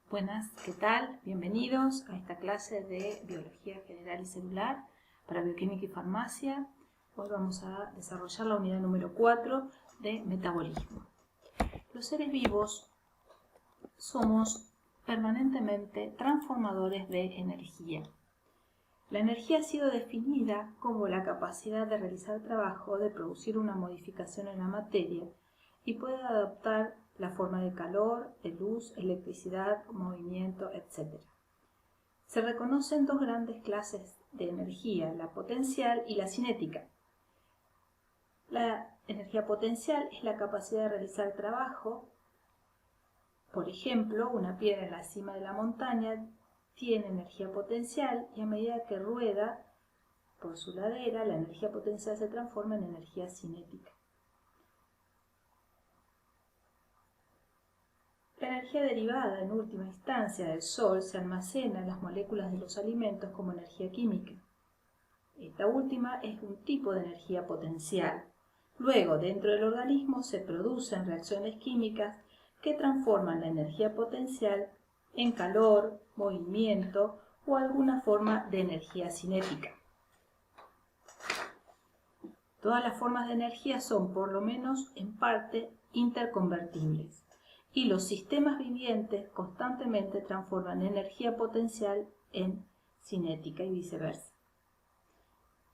Buenas, ¿qué tal? Bienvenidos a esta clase de Biología General y Celular para Bioquímica y Farmacia. Hoy vamos a desarrollar la unidad número 4 de Metabolismo. Los seres vivos somos permanentemente transformadores de energía. La energía ha sido definida como la capacidad de realizar trabajo, de producir una modificación en la materia y puede adaptar la forma de calor, de luz, electricidad, movimiento, etc. Se reconocen dos grandes clases de energía, la potencial y la cinética. La energía potencial es la capacidad de realizar trabajo. Por ejemplo, una piedra en la cima de la montaña tiene energía potencial y a medida que rueda por su ladera, la energía potencial se transforma en energía cinética. La energía derivada en última instancia del Sol se almacena en las moléculas de los alimentos como energía química. Esta última es un tipo de energía potencial. Luego, dentro del organismo se producen reacciones químicas que transforman la energía potencial en calor, movimiento o alguna forma de energía cinética. Todas las formas de energía son, por lo menos en parte, interconvertibles. Y los sistemas vivientes constantemente transforman energía potencial en cinética y viceversa.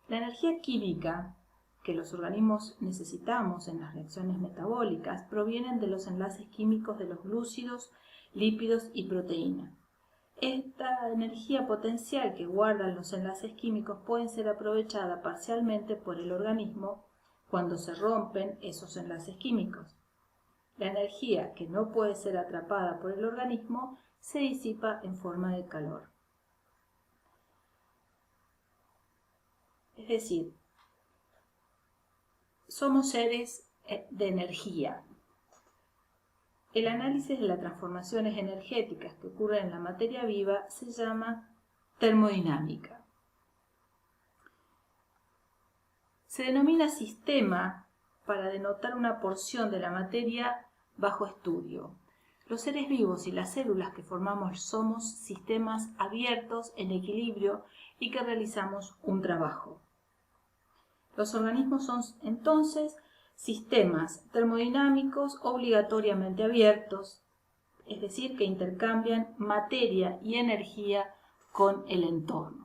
La energía química que los organismos necesitamos en las reacciones metabólicas provienen de los enlaces químicos de los glúcidos, lípidos y proteínas. Esta energía potencial que guardan los enlaces químicos puede ser aprovechada parcialmente por el organismo cuando se rompen esos enlaces químicos. La energía que no puede ser atrapada por el organismo se disipa en forma de calor. Es decir, somos seres de energía. El análisis de las transformaciones energéticas que ocurren en la materia viva se llama termodinámica. Se denomina sistema para denotar una porción de la materia bajo estudio. Los seres vivos y las células que formamos somos sistemas abiertos en equilibrio y que realizamos un trabajo. Los organismos son entonces sistemas termodinámicos obligatoriamente abiertos, es decir, que intercambian materia y energía con el entorno.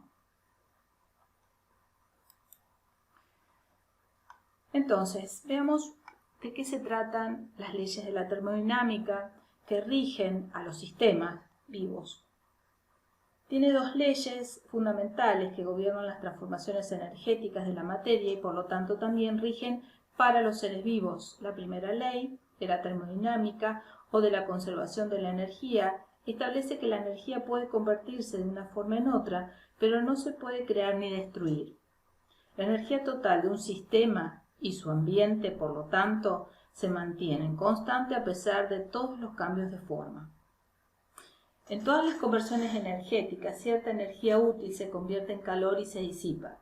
Entonces, veamos de qué se tratan las leyes de la termodinámica que rigen a los sistemas vivos. Tiene dos leyes fundamentales que gobiernan las transformaciones energéticas de la materia y por lo tanto también rigen para los seres vivos. La primera ley de la termodinámica o de la conservación de la energía establece que la energía puede convertirse de una forma en otra, pero no se puede crear ni destruir. La energía total de un sistema y su ambiente, por lo tanto, se mantienen constante a pesar de todos los cambios de forma. En todas las conversiones energéticas, cierta energía útil se convierte en calor y se disipa.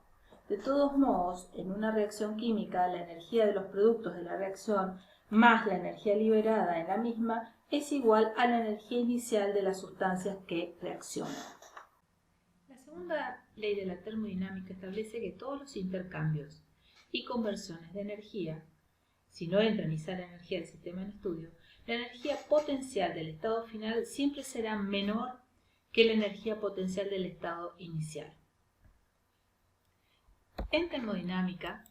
De todos modos, en una reacción química, la energía de los productos de la reacción más la energía liberada en la misma es igual a la energía inicial de las sustancias que reaccionan. La segunda ley de la termodinámica establece que todos los intercambios y conversiones de energía, si no entra ni sale energía del sistema en estudio, la energía potencial del estado final siempre será menor que la energía potencial del estado inicial. En termodinámica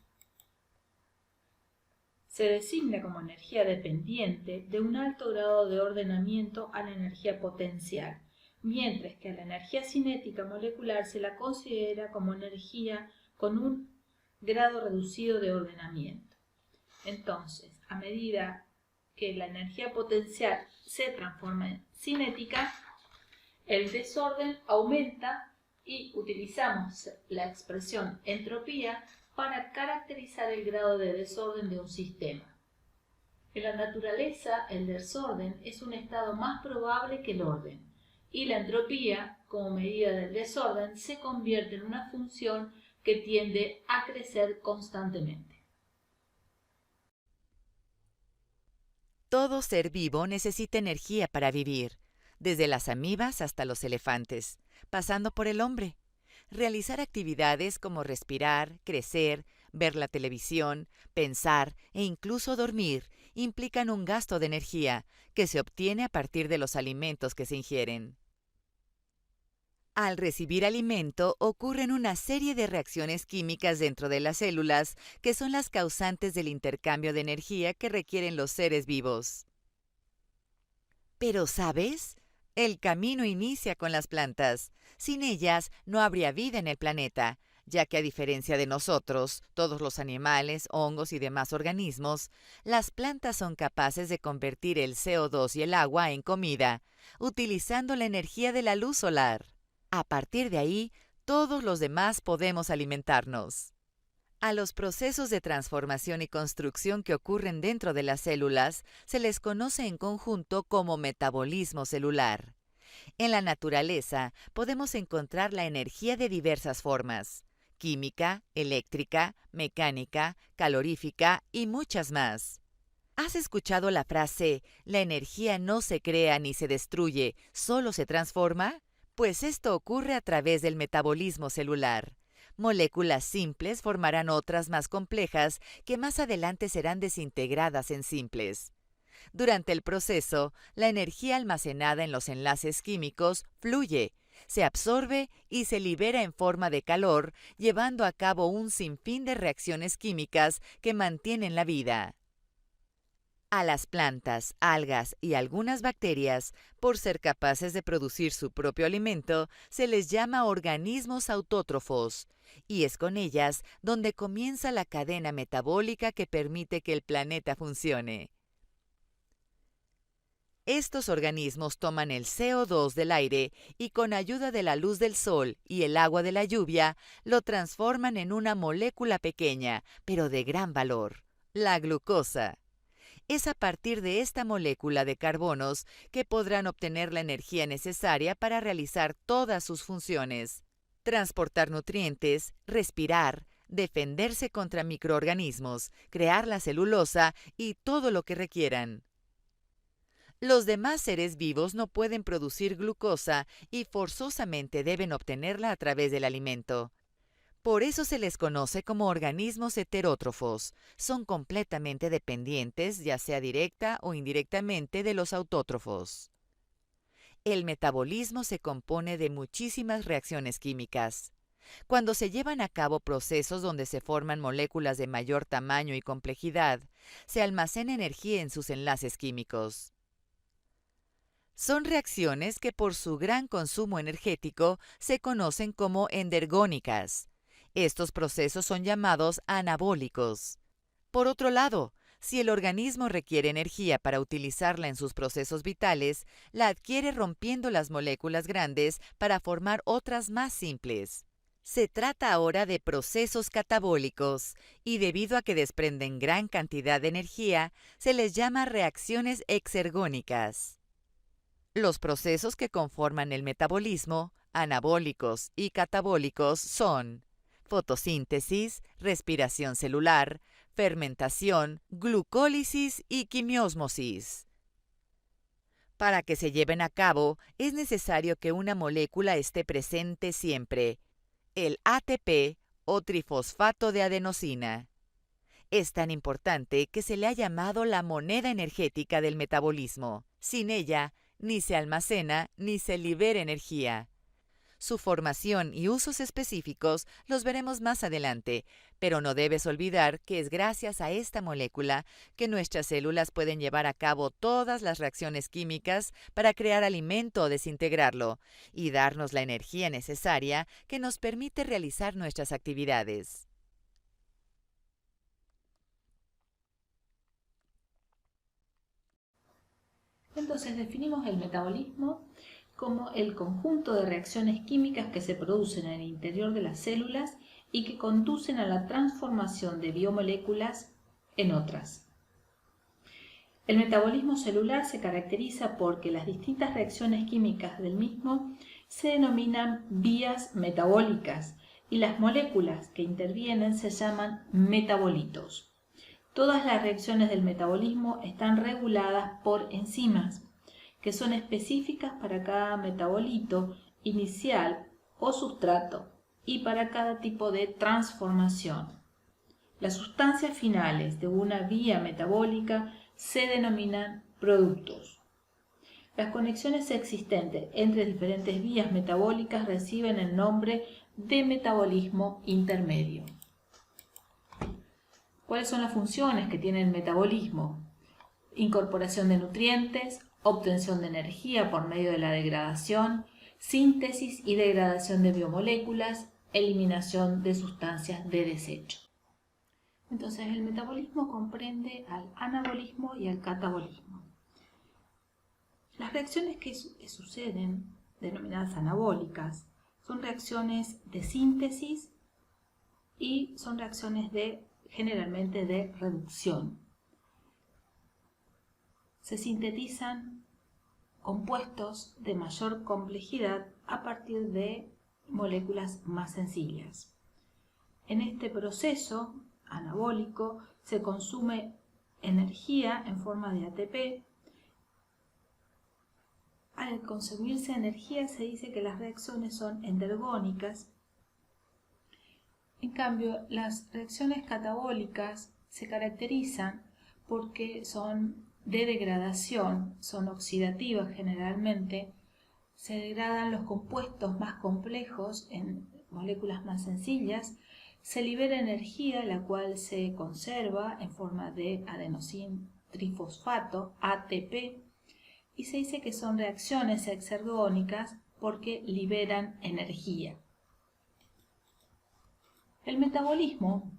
se designa como energía dependiente de un alto grado de ordenamiento a la energía potencial, mientras que a la energía cinética molecular se la considera como energía con un grado reducido de ordenamiento. Entonces, a medida que la energía potencial se transforma en cinética, el desorden aumenta y utilizamos la expresión entropía para caracterizar el grado de desorden de un sistema. En la naturaleza, el desorden es un estado más probable que el orden, y la entropía, como medida del desorden, se convierte en una función que tiende a crecer constantemente. Todo ser vivo necesita energía para vivir. desde las amibas hasta los elefantes, pasando por el hombre. Realizar actividades como respirar, crecer, ver la televisión, pensar e incluso dormir implican un gasto de energía que se obtiene a partir de los alimentos que se ingieren. Al recibir alimento ocurren una serie de reacciones químicas dentro de las células que son las causantes del intercambio de energía que requieren los seres vivos. Pero, ¿sabes? El camino inicia con las plantas. Sin ellas no habría vida en el planeta, ya que a diferencia de nosotros, todos los animales, hongos y demás organismos, las plantas son capaces de convertir el CO2 y el agua en comida, utilizando la energía de la luz solar. A partir de ahí, todos los demás podemos alimentarnos. A los procesos de transformación y construcción que ocurren dentro de las células se les conoce en conjunto como metabolismo celular. En la naturaleza podemos encontrar la energía de diversas formas: química, eléctrica, mecánica, calorífica y muchas más. ¿Has escuchado la frase, la energía no se crea ni se destruye, solo se transforma? Pues esto ocurre a través del metabolismo celular. Moléculas simples formarán otras más complejas que más adelante serán desintegradas en simples. Durante el proceso, la energía almacenada en los enlaces químicos fluye, se absorbe y se libera en forma de calor, llevando a cabo un sinfín de reacciones químicas que mantienen la vida. A las plantas, algas y algunas bacterias, por ser capaces de producir su propio alimento, se les llama organismos autótrofos, y es con ellas donde comienza la cadena metabólica que permite que el planeta funcione. Estos organismos toman el CO2 del aire y con ayuda de la luz del sol y el agua de la lluvia, lo transforman en una molécula pequeña, pero de gran valor, la glucosa. Es a partir de esta molécula de carbonos que podrán obtener la energía necesaria para realizar todas sus funciones: transportar nutrientes, respirar, defenderse contra microorganismos, crear la celulosa y todo lo que requieran. Los demás seres vivos no pueden producir glucosa y forzosamente deben obtenerla a través del alimento. Por eso se les conoce como organismos heterótrofos. Son completamente dependientes, ya sea directa o indirectamente, de los autótrofos. El metabolismo se compone de muchísimas reacciones químicas. Cuando se llevan a cabo procesos donde se forman moléculas de mayor tamaño y complejidad, se almacena energía en sus enlaces químicos. Son reacciones que por su gran consumo energético se conocen como endergónicas. Estos procesos son llamados anabólicos. Por otro lado, si el organismo requiere energía para utilizarla en sus procesos vitales, la adquiere rompiendo las moléculas grandes para formar otras más simples. Se trata ahora de procesos catabólicos, y debido a que desprenden gran cantidad de energía, se les llama reacciones exergónicas. Los procesos que conforman el metabolismo, anabólicos y catabólicos, son fotosíntesis, respiración celular, fermentación, glucólisis y quimiósmosis. Para que se lleven a cabo, es necesario que una molécula esté presente siempre: el ATP o trifosfato de adenosina. Es tan importante que se le ha llamado la moneda energética del metabolismo. Sin ella, ni se almacena ni se libera energía. Su formación y usos específicos los veremos más adelante, pero no debes olvidar que es gracias a esta molécula que nuestras células pueden llevar a cabo todas las reacciones químicas para crear alimento o desintegrarlo, y darnos la energía necesaria que nos permite realizar nuestras actividades. Entonces definimos el metabolismo como el conjunto de reacciones químicas que se producen en el interior de las células y que conducen a la transformación de biomoléculas en otras. El metabolismo celular se caracteriza porque las distintas reacciones químicas del mismo se denominan vías metabólicas y las moléculas que intervienen se llaman metabolitos. Todas las reacciones del metabolismo están reguladas por enzimas, que son específicas para cada metabolito inicial o sustrato y para cada tipo de transformación. Las sustancias finales de una vía metabólica se denominan productos. Las conexiones existentes entre diferentes vías metabólicas reciben el nombre de metabolismo intermedio. ¿Cuáles son las funciones que tiene el metabolismo? Incorporación de nutrientes, obtención de energía por medio de la degradación, síntesis y degradación de biomoléculas, eliminación de sustancias de desecho. Entonces, el metabolismo comprende al anabolismo y al catabolismo. Las reacciones que suceden, denominadas anabólicas, son reacciones de síntesis y son reacciones generalmente de reducción. Se sintetizan compuestos de mayor complejidad a partir de moléculas más sencillas. En este proceso anabólico se consume energía en forma de ATP. Al consumirse energía se dice que las reacciones son endergónicas. En cambio, las reacciones catabólicas se caracterizan porque son de degradación, son oxidativas generalmente, se degradan los compuestos más complejos en moléculas más sencillas, se libera energía la cual se conserva en forma de adenosín trifosfato, ATP, y se dice que son reacciones exergónicas porque liberan energía. El metabolismo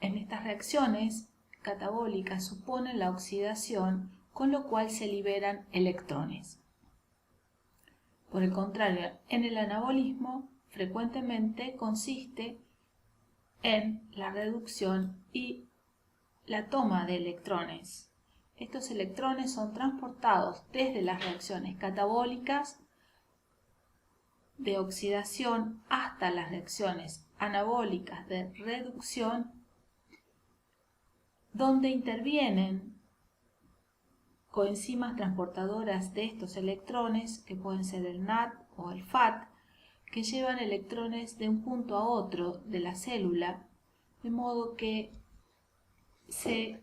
en estas reacciones catabólicas supone la oxidación, con lo cual se liberan electrones. Por el contrario, en el anabolismo frecuentemente consiste en la reducción y la toma de electrones. Estos electrones son transportados desde las reacciones catabólicas de oxidación hasta las reacciones anabólicas de reducción, donde intervienen coenzimas transportadoras de estos electrones, que pueden ser el NAD o el FAT, que llevan electrones de un punto a otro de la célula, de modo que se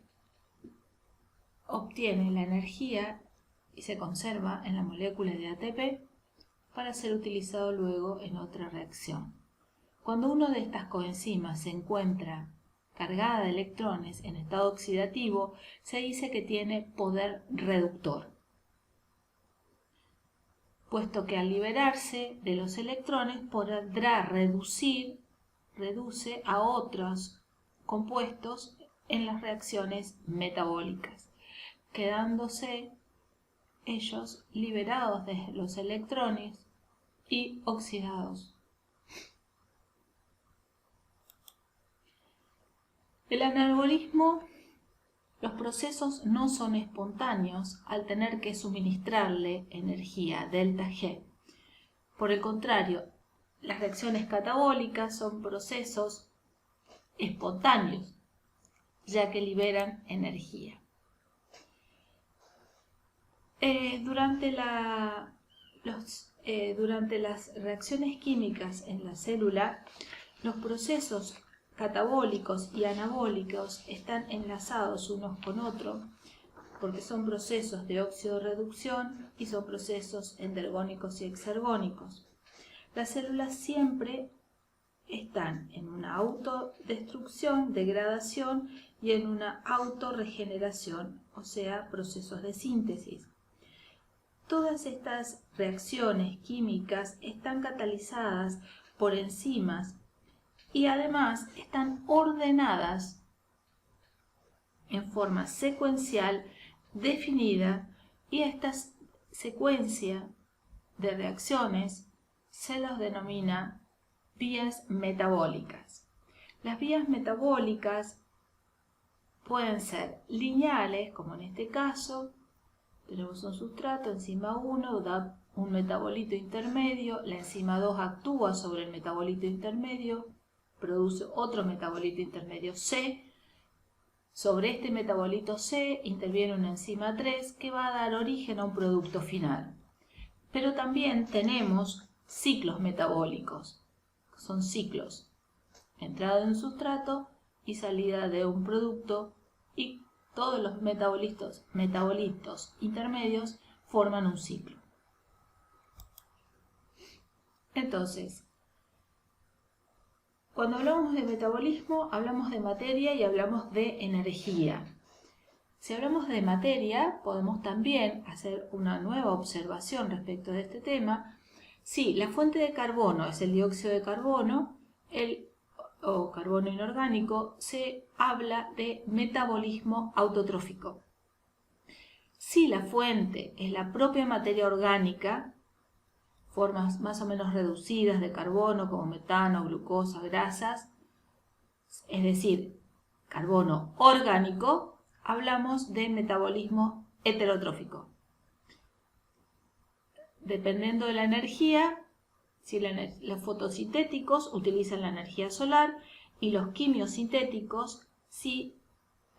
obtiene la energía y se conserva en la molécula de ATP para ser utilizado luego en otra reacción. Cuando una de estas coenzimas se encuentra cargada de electrones en estado oxidativo, se dice que tiene poder reductor, puesto que al liberarse de los electrones podrá reduce a otros compuestos en las reacciones metabólicas, quedándose ellos liberados de los electrones y oxidados. El anabolismo, los procesos no son espontáneos al tener que suministrarle energía, delta G. Por el contrario, las reacciones catabólicas son procesos espontáneos, ya que liberan energía. Durante las reacciones químicas en la célula, los procesos catabólicos y anabólicos están enlazados unos con otros porque son procesos de óxido-reducción y son procesos endergónicos y exergónicos. Las células siempre están en una autodestrucción, degradación y en una autorregeneración, o sea, procesos de síntesis. Todas estas reacciones químicas están catalizadas por enzimas y además están ordenadas en forma secuencial definida, y esta secuencia de reacciones se las denomina vías metabólicas. Las vías metabólicas pueden ser lineales, como en este caso. Tenemos un sustrato, enzima 1 da un metabolito intermedio, la enzima 2 actúa sobre el metabolito intermedio, produce otro metabolito intermedio C, Sobre este metabolito C interviene una enzima 3 que va a dar origen a un producto final. Pero también tenemos ciclos metabólicos. Son ciclos. Entrada de un sustrato y salida de un producto, y todos los metabolitos intermedios forman un ciclo. Entonces, cuando hablamos de metabolismo, hablamos de materia y hablamos de energía. Si hablamos de materia, podemos también hacer una nueva observación respecto de este tema. Si la fuente de carbono es el dióxido de carbono o carbono inorgánico, se habla de metabolismo autotrófico. Si la fuente es la propia materia orgánica, formas más o menos reducidas de carbono como metano, glucosa, grasas, es decir, carbono orgánico, hablamos de metabolismo heterotrófico. Dependiendo de la energía, si los fotosintéticos utilizan la energía solar y los quimiosintéticos, si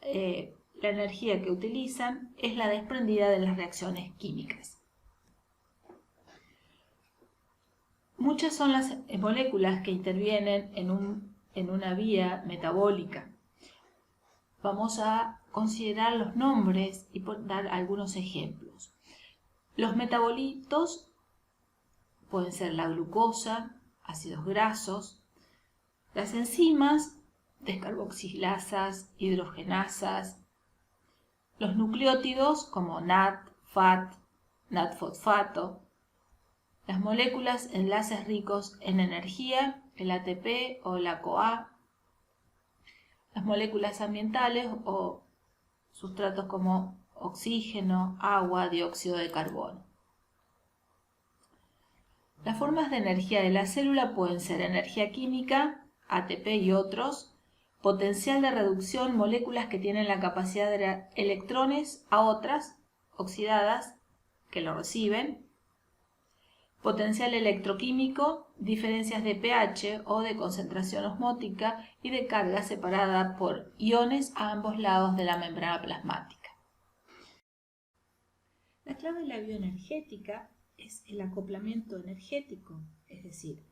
la energía que utilizan es la desprendida de las reacciones químicas. Muchas son las moléculas que intervienen en una vía metabólica. Vamos a considerar los nombres y dar algunos ejemplos. Los metabolitos pueden ser la glucosa, ácidos grasos, las enzimas, descarboxilasas, hidrogenasas, los nucleótidos como NAT, FAT, NAT-fosfato, las moléculas enlaces ricos en energía, el ATP o la CoA, las moléculas ambientales o sustratos como oxígeno, agua, dióxido de carbono. Las formas de energía de la célula pueden ser energía química, ATP y otros, potencial de reducción, moléculas que tienen la capacidad de dar electrones a otras oxidadas que lo reciben, potencial electroquímico, diferencias de pH o de concentración osmótica y de carga separada por iones a ambos lados de la membrana plasmática. La clave de la bioenergética es el acoplamiento energético, es decir,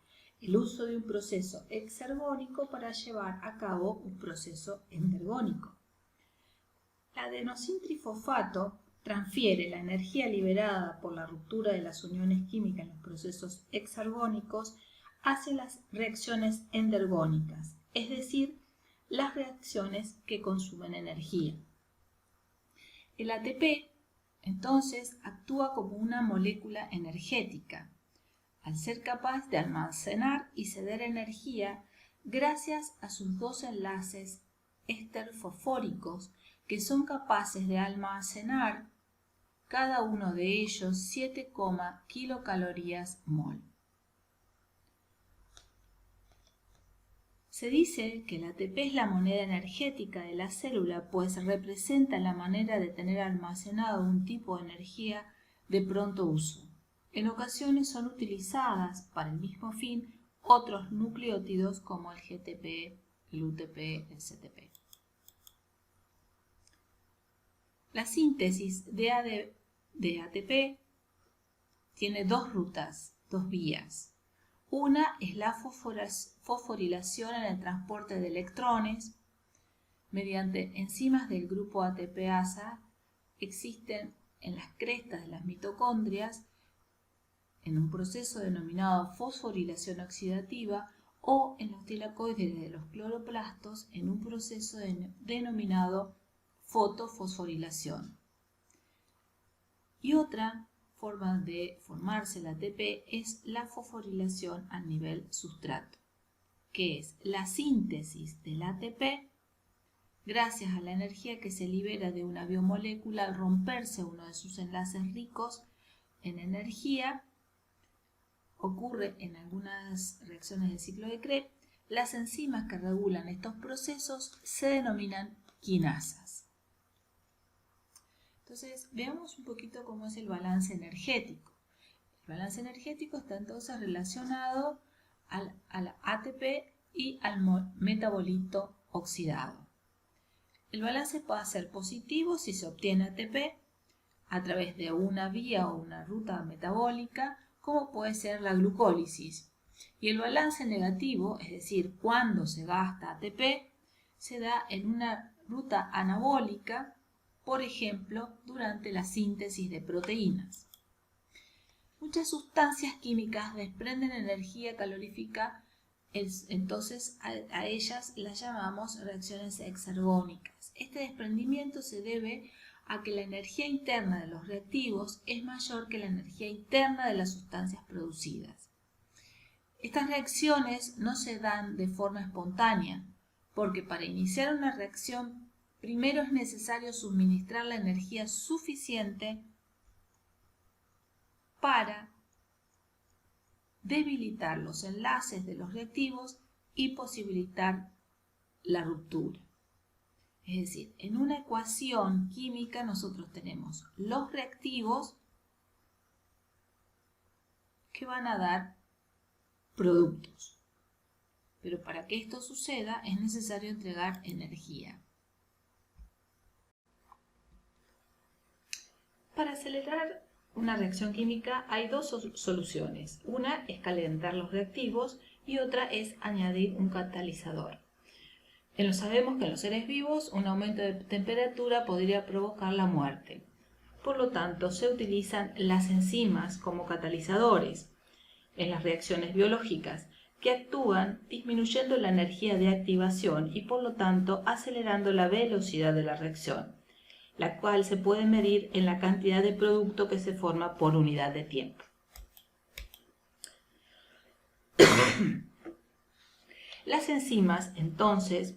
el uso de un proceso exergónico para llevar a cabo un proceso endergónico. El adenosintrifosfato transfiere la energía liberada por la ruptura de las uniones químicas en los procesos exergónicos hacia las reacciones endergónicas, es decir, las reacciones que consumen energía. El ATP, entonces, actúa como una molécula energética, al ser capaz de almacenar y ceder energía gracias a sus dos enlaces éster-fosfóricos que son capaces de almacenar cada uno de ellos 7, kilocalorías mol. Se dice que el ATP es la moneda energética de la célula, pues representa la manera de tener almacenado un tipo de energía de pronto uso. En ocasiones son utilizadas para el mismo fin otros nucleótidos como el GTP, el UTP, el CTP. La síntesis de ATP tiene dos rutas, dos vías. Una es la fosforilación en el transporte de electrones. Mediante enzimas del grupo ATPasa existen en las crestas de las mitocondrias en un proceso denominado fosforilación oxidativa o en los tilacoides de los cloroplastos en un proceso denominado fotofosforilación. Y otra forma de formarse el ATP es la fosforilación a nivel sustrato, que es la síntesis del ATP gracias a la energía que se libera de una biomolécula al romperse uno de sus enlaces ricos en energía. Ocurre en algunas reacciones del ciclo de Krebs. Las enzimas que regulan estos procesos se denominan quinasas. Entonces, veamos un poquito cómo es el balance energético. El balance energético está entonces relacionado al ATP y al metabolito oxidado. El balance puede ser positivo si se obtiene ATP a través de una vía o una ruta metabólica, como puede ser la glucólisis. Y el balance negativo, es decir, cuando se gasta ATP, se da en una ruta anabólica, por ejemplo, durante la síntesis de proteínas. Muchas sustancias químicas desprenden energía calorífica, entonces a ellas las llamamos reacciones exergónicas. Este desprendimiento se debe a que la energía interna de los reactivos es mayor que la energía interna de las sustancias producidas. Estas reacciones no se dan de forma espontánea, porque para iniciar una reacción primero es necesario suministrar la energía suficiente para debilitar los enlaces de los reactivos y posibilitar la ruptura. Es decir, en una ecuación química nosotros tenemos los reactivos que van a dar productos. Pero para que esto suceda es necesario entregar energía. Para acelerar una reacción química hay dos soluciones. Una es calentar los reactivos y otra es añadir un catalizador. Sabemos que en los seres vivos un aumento de temperatura podría provocar la muerte. Por lo tanto, se utilizan las enzimas como catalizadores en las reacciones biológicas, que actúan disminuyendo la energía de activación y por lo tanto acelerando la velocidad de la reacción, la cual se puede medir en la cantidad de producto que se forma por unidad de tiempo. Las enzimas, entonces,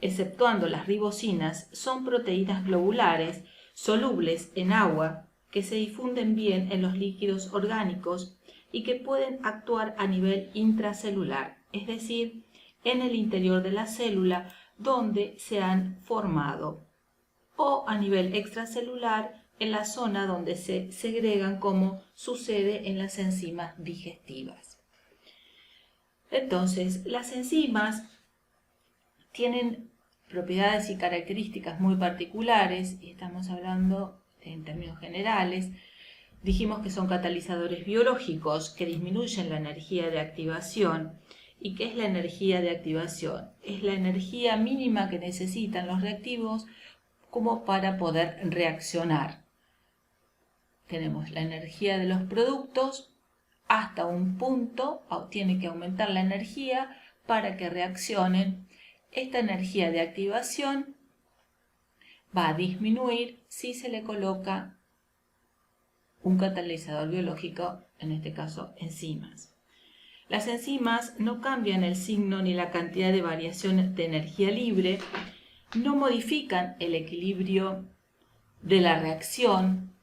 exceptuando las ribosinas, son proteínas globulares solubles en agua que se difunden bien en los líquidos orgánicos y que pueden actuar a nivel intracelular, es decir, en el interior de la célula donde se han formado, o a nivel extracelular en la zona donde se segregan, como sucede en las enzimas digestivas. Entonces, las enzimas tienen propiedades y características muy particulares, y estamos hablando en términos generales. Dijimos que son catalizadores biológicos que disminuyen la energía de activación. ¿Y qué es la energía de activación? Es la energía mínima que necesitan los reactivos como para poder reaccionar. Tenemos la energía de los productos hasta un punto, tiene que aumentar la energía para que reaccionen. Esta energía de activación va a disminuir si se le coloca un catalizador biológico, en este caso enzimas. Las enzimas no cambian el signo ni la cantidad de variación de energía libre, no modifican el equilibrio de la reacción,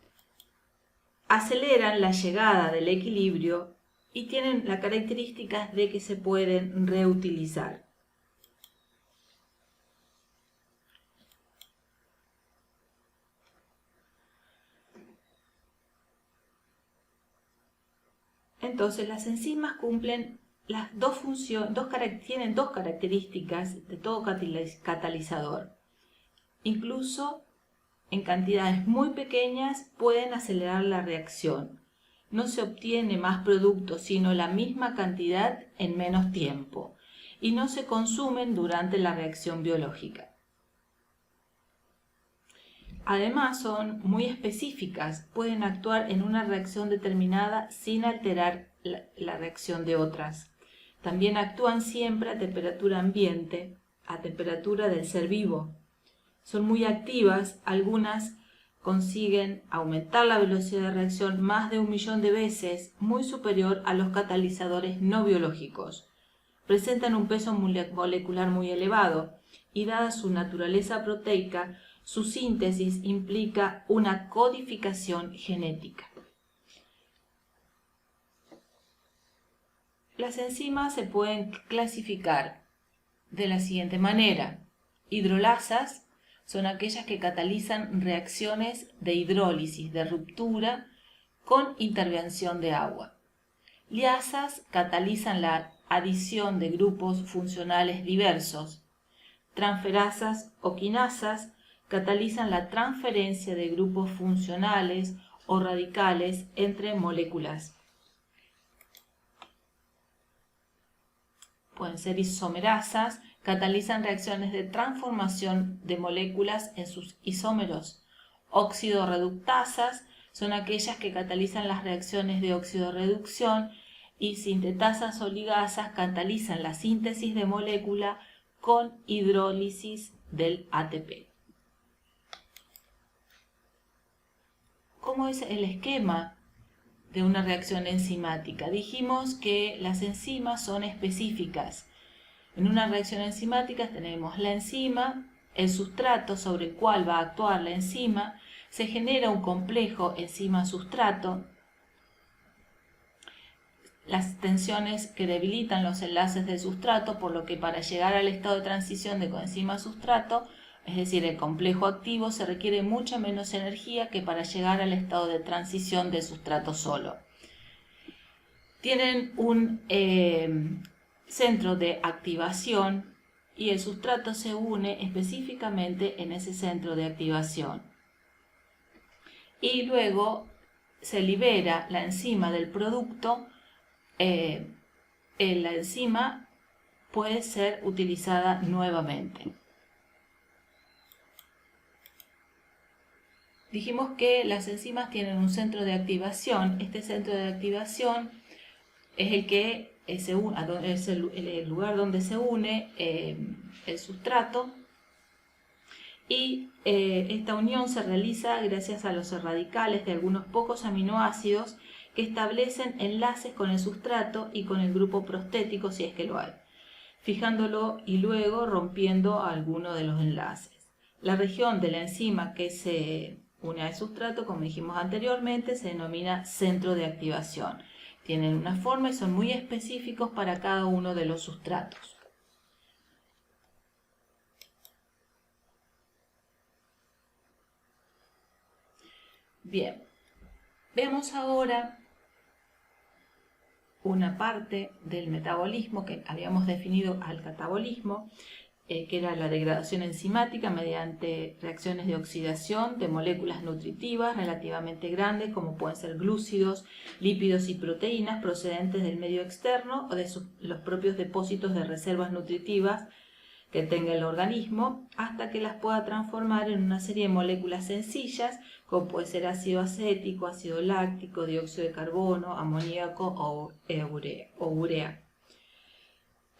aceleran la llegada del equilibrio y tienen la característica de que se pueden reutilizar. Entonces, las enzimas cumplen las dos funciones, tienen dos características de todo catalizador. Incluso en cantidades muy pequeñas pueden acelerar la reacción. No se obtiene más producto, sino la misma cantidad en menos tiempo, y no se consumen durante la reacción biológica. Además, son muy específicas, pueden actuar en una reacción determinada sin alterar la reacción de otras. También actúan siempre a temperatura ambiente, a temperatura del ser vivo. Son muy activas, algunas consiguen aumentar la velocidad de reacción más de 1.000.000 de veces, muy superior a los catalizadores no biológicos. Presentan un peso molecular muy elevado y, dada su naturaleza proteica, su síntesis implica una codificación genética. Las enzimas se pueden clasificar de la siguiente manera. Hidrolasas son aquellas que catalizan reacciones de hidrólisis, de ruptura, con intervención de agua. Liasas catalizan la adición de grupos funcionales diversos. transferasas o quinasas catalizan la transferencia de grupos funcionales o radicales entre moléculas. Pueden ser isomerasas, catalizan reacciones de transformación de moléculas en sus isómeros. Oxidorreductasas son aquellas que catalizan las reacciones de oxidorreducción, y sintetasas o ligasas catalizan la síntesis de molécula con hidrólisis del ATP. ¿Cómo es el esquema de una reacción enzimática? Dijimos que las enzimas son específicas. En una reacción enzimática tenemos la enzima, el sustrato sobre el cual va a actuar la enzima, se genera un complejo enzima-sustrato, las tensiones que debilitan los enlaces del sustrato, por lo que para llegar al estado de transición de coenzima-sustrato, es decir, el complejo activo, se requiere mucha menos energía que para llegar al estado de transición del sustrato solo. Tienen un centro de activación y el sustrato se une específicamente en ese centro de activación. Y luego se libera la enzima del producto. La enzima puede ser utilizada nuevamente. Dijimos que las enzimas tienen un centro de activación. Este centro de activación es el que es el lugar donde se une el sustrato, y esta unión se realiza gracias a los radicales de algunos pocos aminoácidos que establecen enlaces con el sustrato y con el grupo prostético, si es que lo hay, fijándolo y luego rompiendo alguno de los enlaces. La región de la enzima que se une al sustrato, como dijimos anteriormente, se denomina centro de activación. Tienen una forma y son muy específicos para cada uno de los sustratos. Bien, veamos ahora una parte del metabolismo que habíamos definido al catabolismo, que era la degradación enzimática mediante reacciones de oxidación de moléculas nutritivas relativamente grandes, como pueden ser glúcidos, lípidos y proteínas procedentes del medio externo o de los propios depósitos de reservas nutritivas que tenga el organismo, hasta que las pueda transformar en una serie de moléculas sencillas, como puede ser ácido acético, ácido láctico, dióxido de carbono, amoníaco o urea.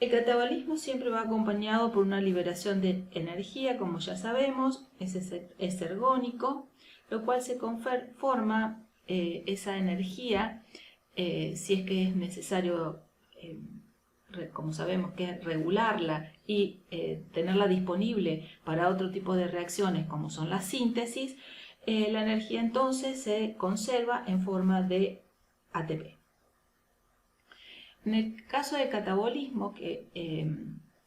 El catabolismo siempre va acompañado por una liberación de energía, como ya sabemos, es ergónico, lo cual se forma esa energía, si es que es necesario, como sabemos, que es regularla y tenerla disponible para otro tipo de reacciones, como son las síntesis. La energía entonces se conserva en forma de ATP. En el caso del catabolismo, que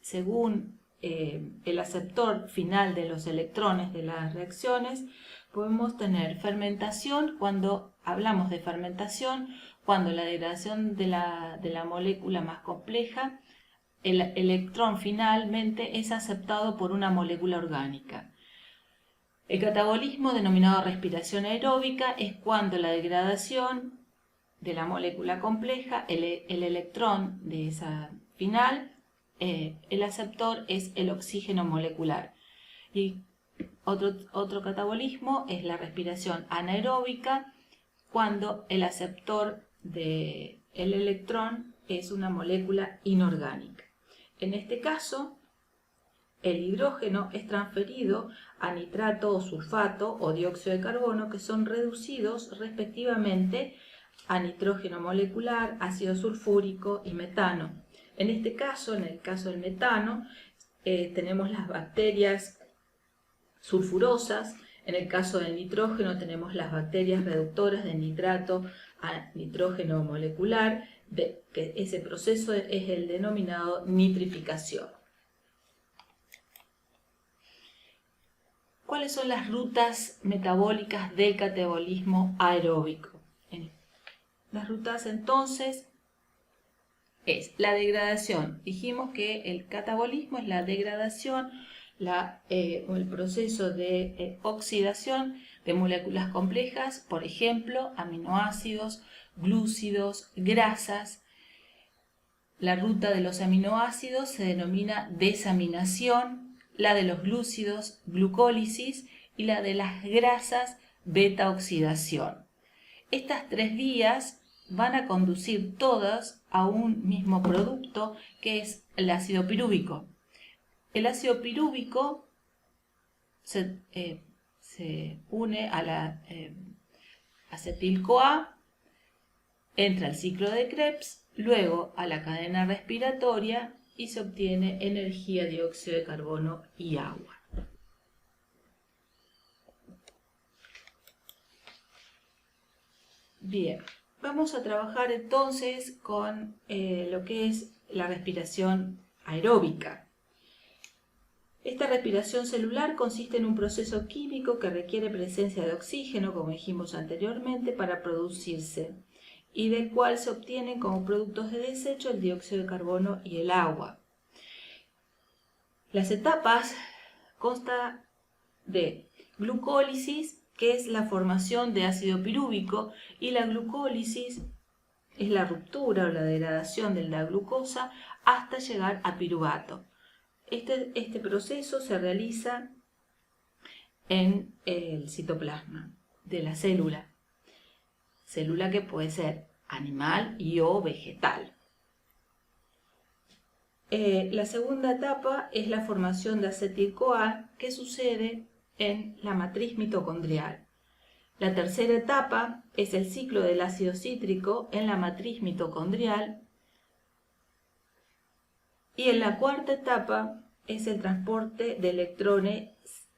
según el aceptor final de los electrones de las reacciones, podemos tener fermentación. Cuando hablamos de fermentación, cuando la degradación de la molécula más compleja, el electrón finalmente es aceptado por una molécula orgánica. El catabolismo, denominado respiración aeróbica, es cuando la degradación de la molécula compleja, el electrón de esa final, el aceptor es el oxígeno molecular. Y otro catabolismo es la respiración anaeróbica, cuando el aceptor del electrón es una molécula inorgánica. En este caso, el hidrógeno es transferido a nitrato o sulfato o dióxido de carbono, que son reducidos respectivamente a nitrógeno molecular, ácido sulfúrico y metano. En este caso, en el caso del metano, tenemos las bacterias sulfurosas. En el caso del nitrógeno tenemos las bacterias reductoras de nitrato a nitrógeno molecular, que ese proceso es el denominado nitrificación. ¿Cuáles son las rutas metabólicas del catabolismo aeróbico? Las rutas entonces es la degradación. Dijimos que el catabolismo es la degradación el proceso de oxidación de moléculas complejas, por ejemplo, aminoácidos, glúcidos, grasas. La ruta de los aminoácidos se denomina desaminación, la de los glúcidos, glucólisis, y la de las grasas, beta-oxidación. Estas tres vías van a conducir todas a un mismo producto, que es el ácido pirúvico. El ácido pirúvico se une a la acetil-CoA, entra al ciclo de Krebs, luego a la cadena respiratoria y se obtiene energía, dióxido de carbono y agua. Bien, vamos a trabajar entonces con lo que es la respiración aeróbica. Esta respiración celular consiste en un proceso químico que requiere presencia de oxígeno, como dijimos anteriormente, para producirse, y del cual se obtienen como productos de desecho el dióxido de carbono y el agua. Las etapas constan de glucólisis, que es la formación de ácido pirúvico, y la glucólisis es la ruptura o la degradación de la glucosa hasta llegar a piruvato. Este proceso se realiza en el citoplasma de la célula que puede ser animal y o vegetal. La segunda etapa es la formación de acetil-CoA, que sucede en la matriz mitocondrial. La tercera etapa es el ciclo del ácido cítrico en la matriz mitocondrial. Y en la cuarta etapa es el transporte de electrones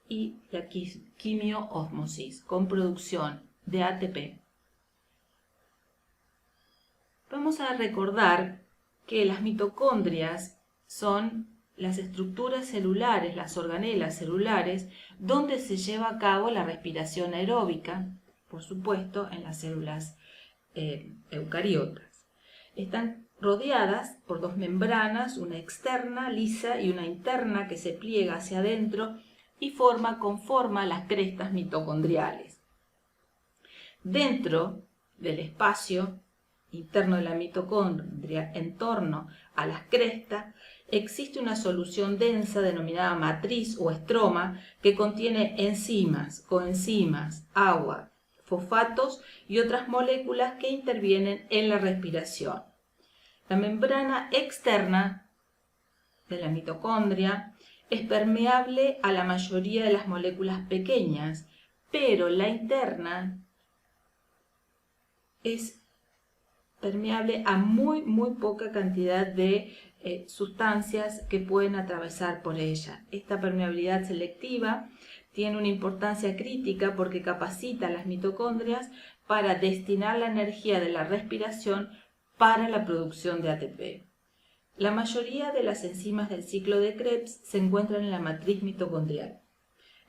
y la quimioósmosis con producción de ATP. Vamos a recordar que las mitocondrias son las estructuras celulares, las organelas celulares, donde se lleva a cabo la respiración aeróbica, por supuesto, en las células eucariotas. Están rodeadas por dos membranas, una externa, lisa, y una interna que se pliega hacia adentro y conforma las crestas mitocondriales. Dentro del espacio interno de la mitocondria, en torno a las crestas, existe una solución densa denominada matriz o estroma que contiene enzimas, coenzimas, agua, fosfatos y otras moléculas que intervienen en la respiración. La membrana externa de la mitocondria es permeable a la mayoría de las moléculas pequeñas, pero la interna es permeable a muy poca cantidad de sustancias que pueden atravesar por ella. Esta permeabilidad selectiva tiene una importancia crítica porque capacita a las mitocondrias para destinar la energía de la respiración para la producción de ATP. La mayoría de las enzimas del ciclo de Krebs se encuentran en la matriz mitocondrial.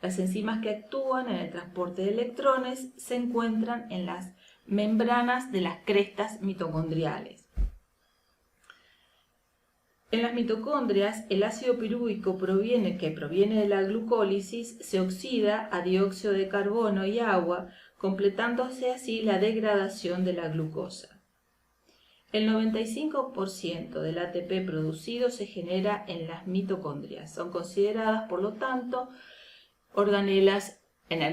Las enzimas que actúan en el transporte de electrones se encuentran en las membranas de las crestas mitocondriales. En las mitocondrias, el ácido pirúvico que proviene de la glucólisis se oxida a dióxido de carbono y agua, completándose así la degradación de la glucosa. El 95% del ATP producido se genera en las mitocondrias. Son consideradas, por lo tanto, organelas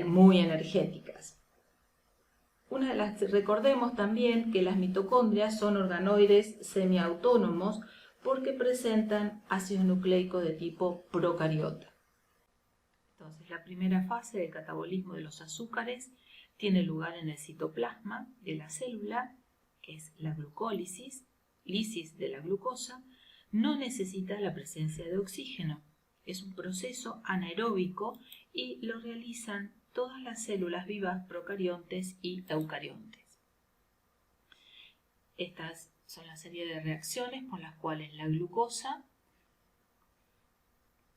muy energéticas. Recordemos también que las mitocondrias son organoides semiautónomos porque presentan ácido nucleico de tipo procariota. Entonces, la primera fase del catabolismo de los azúcares tiene lugar en el citoplasma de la célula, que es la glucólisis, lisis de la glucosa. No necesita la presencia de oxígeno. Es un proceso anaeróbico y lo realizan todas las células vivas procariontes y eucariontes. Estas son la serie de reacciones por las cuales la glucosa,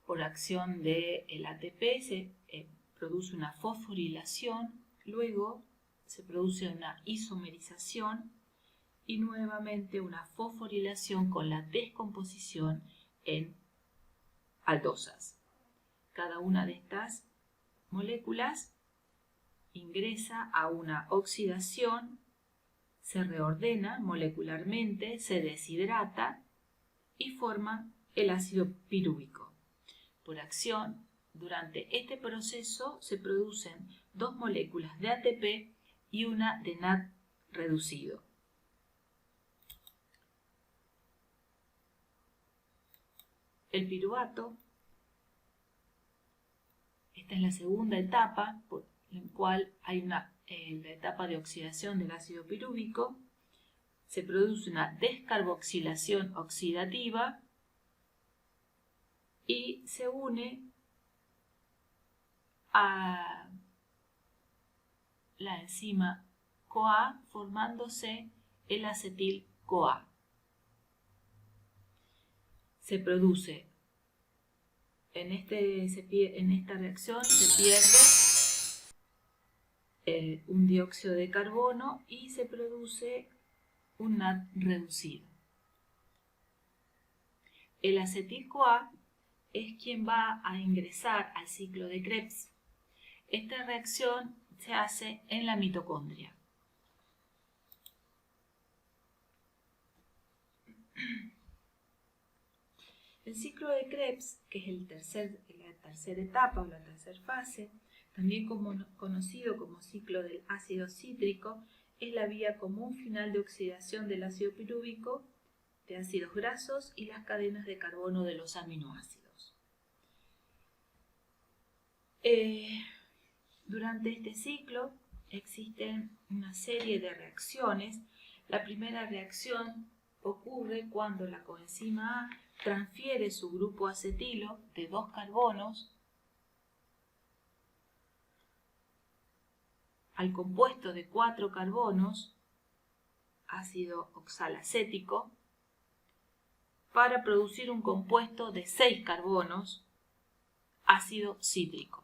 por acción del ATP, se produce una fosforilación, luego se produce una isomerización y nuevamente una fosforilación con la descomposición en aldosas. cada una de estas moléculas ingresa a una oxidación, se reordena molecularmente, se deshidrata y forma el ácido pirúvico. Por acción, durante este proceso se producen 2 moléculas de ATP y una de NAD reducido. El piruvato, esta es la segunda etapa, en la cual hay la etapa de oxidación del ácido pirúvico. Se produce una descarboxilación oxidativa y se une a la enzima CoA formándose el acetil-CoA. Se produce, en esta reacción se pierde un dióxido de carbono y se produce un NAD reducido. El acetil-CoA es quien va a ingresar al ciclo de Krebs. Esta reacción se hace en la mitocondria. El ciclo de Krebs, que es la tercera etapa o la tercera fase, también conocido como ciclo del ácido cítrico, es la vía común final de oxidación del ácido pirúvico, de ácidos grasos y las cadenas de carbono de los aminoácidos. Durante este ciclo existen una serie de reacciones. La primera reacción ocurre cuando la coenzima A transfiere su grupo acetilo de 2 carbonos al compuesto de 4 carbonos, ácido oxalacético, para producir un compuesto de 6 carbonos, ácido cítrico.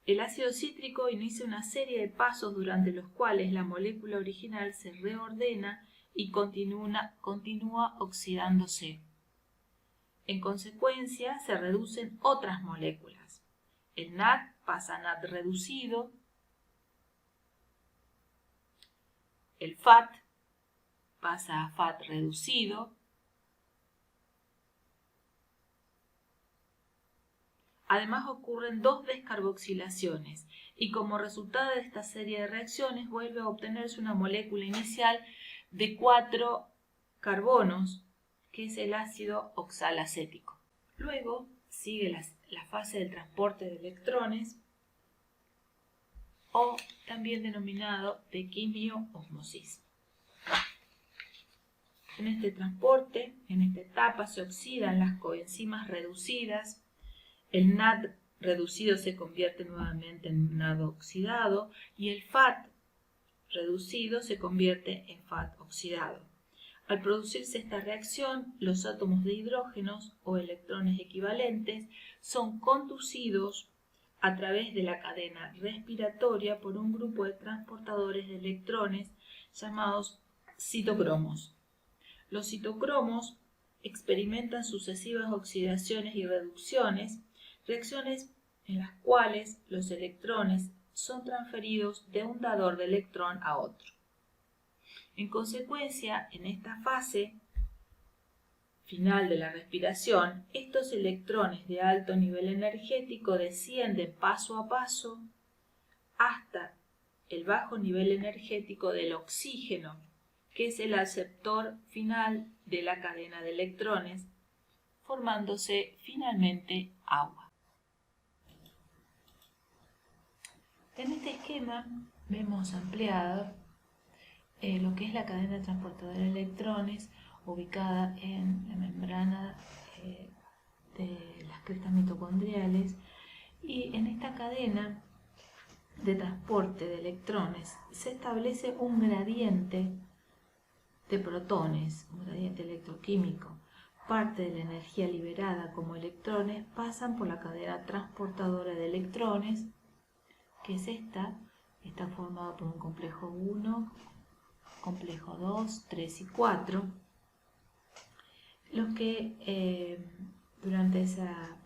El ácido cítrico inicia una serie de pasos durante los cuales la molécula original se reordena y continúa oxidándose. En consecuencia, se reducen otras moléculas. El NAD pasa a NAD reducido, el FAT pasa a FAT reducido, además ocurren 2 descarboxilaciones y como resultado de esta serie de reacciones vuelve a obtenerse una molécula inicial de 4 carbonos, que es el ácido oxalacético. Luego sigue la fase del transporte de electrones, o también denominado de quimioósmosis. En este transporte, en esta etapa, se oxidan las coenzimas reducidas, el NAD reducido se convierte nuevamente en NAD oxidado y el FAT reducido se convierte en FAT oxidado. Al producirse esta reacción, los átomos de hidrógenos o electrones equivalentes son conducidos a través de la cadena respiratoria por un grupo de transportadores de electrones llamados citocromos. Los citocromos experimentan sucesivas oxidaciones y reducciones, reacciones en las cuales los electrones son transferidos de un dador de electrón a otro. En consecuencia, en esta fase final de la respiración, estos electrones de alto nivel energético descienden paso a paso hasta el bajo nivel energético del oxígeno, que es el aceptor final de la cadena de electrones, formándose finalmente agua. En este esquema vemos ampliado lo que es la cadena transportadora de electrones ubicada en la membrana de las crestas mitocondriales, y en esta cadena de transporte de electrones se establece un gradiente de protones, un gradiente electroquímico. Parte de la energía liberada como electrones pasan por la cadena transportadora de electrones, que es está formada por un complejo 1, complejo 2, 3 y 4, los que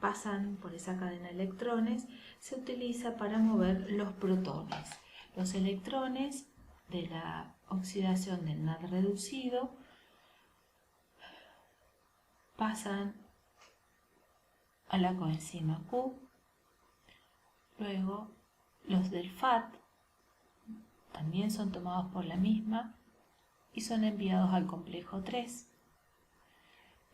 pasan por esa cadena de electrones, se utiliza para mover los protones. Los electrones de la oxidación del NAD reducido pasan a la coenzima Q, luego los del FAT también son tomados por la misma y son enviados al complejo 3.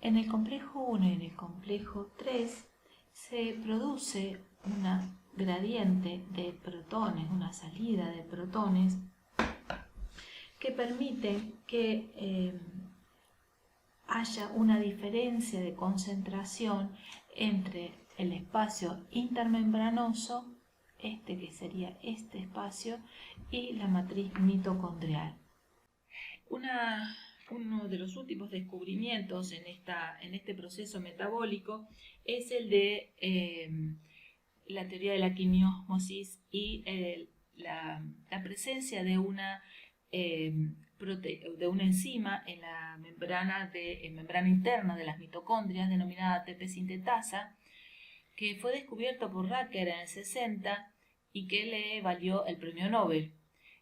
En el complejo 1 y en el complejo 3 se produce una gradiente de protones, una salida de protones que permite que haya una diferencia de concentración entre el espacio intermembranoso, que sería este espacio, y la matriz mitocondrial. Uno de los últimos descubrimientos en este proceso metabólico es el de la teoría de la quimiósmosis y la presencia de una enzima en la membrana interna de las mitocondrias denominada ATP sintetasa, que fue descubierto por Racker en el 60 y que le valió el premio Nobel.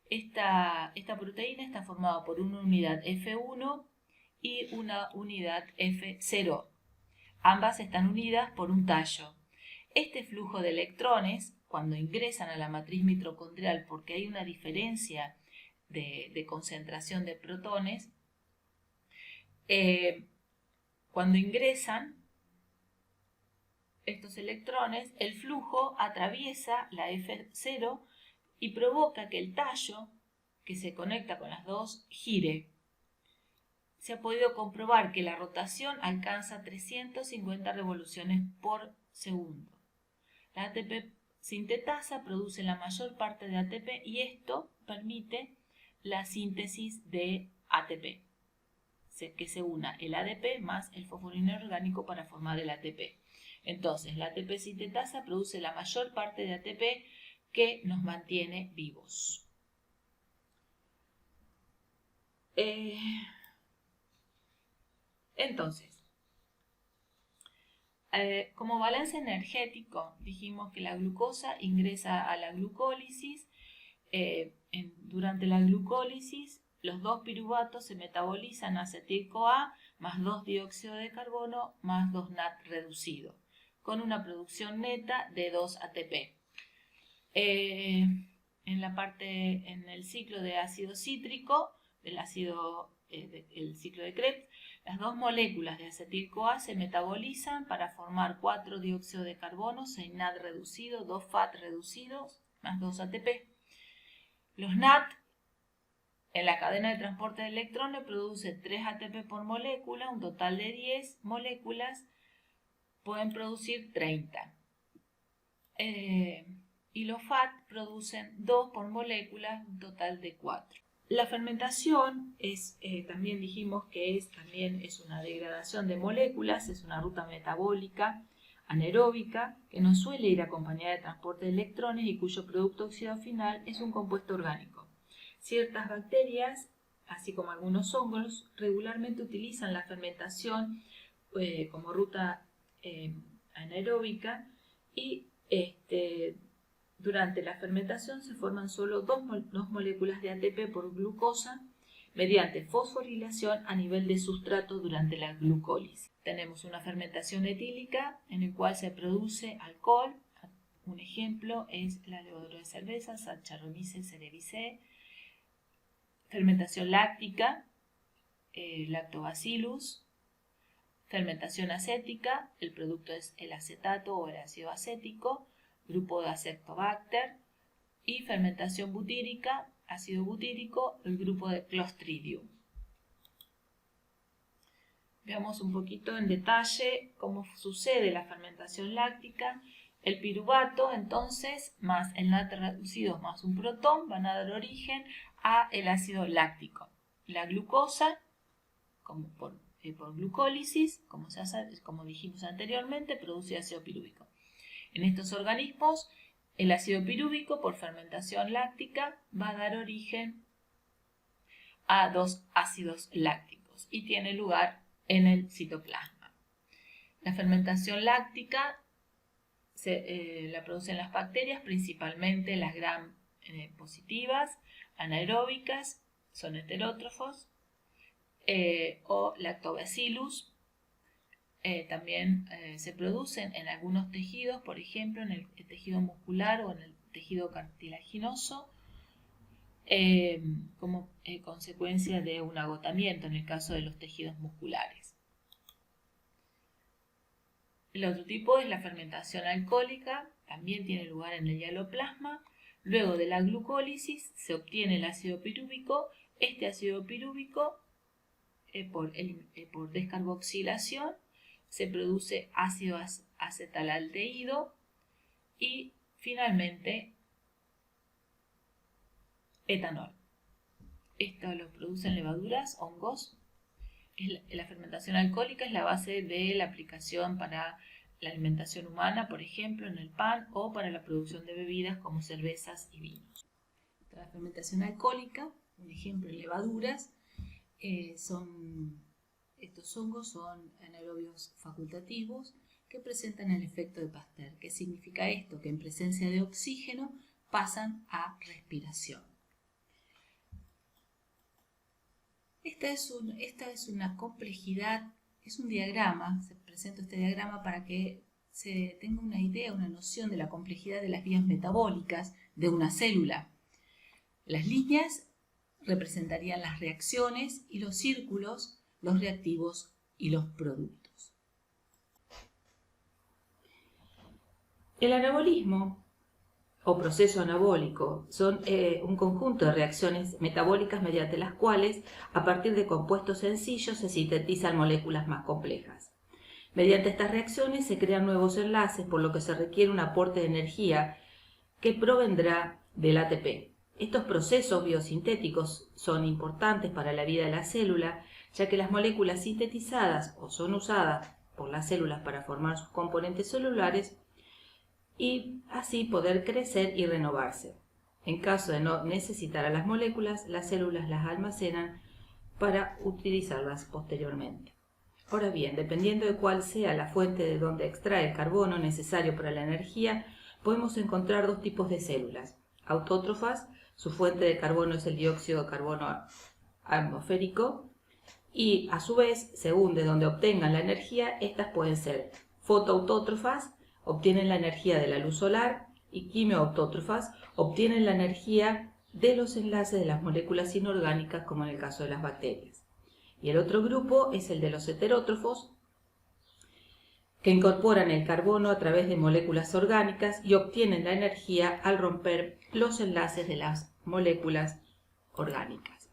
Esta proteína está formada por una unidad F1 y una unidad F0. Ambas están unidas por un tallo. Este flujo de electrones, cuando ingresan a la matriz mitocondrial, porque hay una diferencia de concentración de protones, cuando ingresan estos electrones, el flujo atraviesa la F0 y provoca que el tallo, que se conecta con las dos, gire. Se ha podido comprobar que la rotación alcanza 350 revoluciones por segundo. La ATP sintetasa produce la mayor parte de ATP y esto permite la síntesis de ATP, que se una el ADP más el fosfolino orgánico para formar el ATP. Entonces, la ATP sintetasa produce la mayor parte de ATP que nos mantiene vivos. Entonces, como balance energético, dijimos que la glucosa ingresa a la glucólisis. Durante la glucólisis, los 2 piruvatos se metabolizan a acetil-CoA más 2 dióxido de carbono más 2 NAD reducido, con una producción neta de 2 ATP. En el ciclo de ácido cítrico, el ciclo de Krebs, las 2 moléculas de acetil-CoA se metabolizan para formar 4 dióxido de carbono, 6 NAD reducido, 2 FAT reducidos, más 2 ATP. Los NAD en la cadena de transporte de electrones producen 3 ATP por molécula, un total de 10 moléculas, pueden producir 30. Y los FAT producen 2 por molécula, un total de 4. La fermentación también dijimos que también es una degradación de moléculas, es una ruta metabólica anaeróbica que no suele ir acompañada de transporte de electrones y cuyo producto oxidado final es un compuesto orgánico. Ciertas bacterias, así como algunos hongos, regularmente utilizan la fermentación como ruta anaeróbica y durante la fermentación se forman solo 2 moléculas de ATP por glucosa mediante fosforilación a nivel de sustrato durante la glucólisis. Tenemos una fermentación etílica en la cual se produce alcohol. Un ejemplo es la levadura de cerveza, Saccharomyces cerevisiae. Fermentación láctica, Lactobacillus. Fermentación acética, el producto es el acetato o el ácido acético, grupo de Acetobacter. Y fermentación butírica, ácido butírico, el grupo de Clostridium. Veamos un poquito en detalle cómo sucede la fermentación láctica. El piruvato, entonces, más el NAD reducido más un protón van a dar origen a el ácido láctico. La glucosa, por glucólisis, como dijimos anteriormente, produce ácido pirúvico. En estos organismos, el ácido pirúvico, por fermentación láctica, va a dar origen a 2 ácidos lácticos y tiene lugar en el citoplasma. La fermentación láctica la producen las bacterias, principalmente las gram positivas, anaeróbicas, son heterótrofos, o lactobacillus. También se producen en algunos tejidos, por ejemplo en el tejido muscular o en el tejido cartilaginoso, como consecuencia de un agotamiento en el caso de los tejidos musculares. El otro tipo es la fermentación alcohólica, también tiene lugar en el hialoplasma. Luego de la glucólisis se obtiene el ácido pirúvico. Este ácido pirúvico, por descarboxilación, se produce ácido acetalaldehído y finalmente etanol. Esto lo producen levaduras, hongos. La fermentación alcohólica es la base de la aplicación para la alimentación humana, por ejemplo, en el pan, o para la producción de bebidas como cervezas y vinos. La fermentación alcohólica, un ejemplo en levaduras, estos hongos son anaerobios facultativos que presentan el efecto de Pasteur. ¿Qué significa esto? Que en presencia de oxígeno pasan a respiración. Esta es una complejidad, es un diagrama, se presenta este diagrama para que se tenga una idea, una noción de la complejidad de las vías metabólicas de una célula. Las líneas representarían las reacciones y los círculos, los reactivos y los productos. El anabolismo o proceso anabólico son un conjunto de reacciones metabólicas mediante las cuales, a partir de compuestos sencillos, se sintetizan moléculas más complejas. Mediante estas reacciones se crean nuevos enlaces, por lo que se requiere un aporte de energía que provendrá del ATP. Estos procesos biosintéticos son importantes para la vida de la célula, ya que las moléculas sintetizadas o son usadas por las células para formar sus componentes celulares y así poder crecer y renovarse. En caso de no necesitar a las moléculas, las células las almacenan para utilizarlas posteriormente. Ahora bien, dependiendo de cuál sea la fuente de donde extrae el carbono necesario para la energía, podemos encontrar dos tipos de células. Autótrofas, su fuente de carbono es el dióxido de carbono atmosférico, y a su vez, según de donde obtengan la energía, estas pueden ser fotoautótrofas, obtienen la energía de la luz solar, y quimioautótrofas, obtienen la energía de los enlaces de las moléculas inorgánicas, como en el caso de las bacterias. Y el otro grupo es el de los heterótrofos, que incorporan el carbono a través de moléculas orgánicas y obtienen la energía al romper los enlaces de las moléculas orgánicas.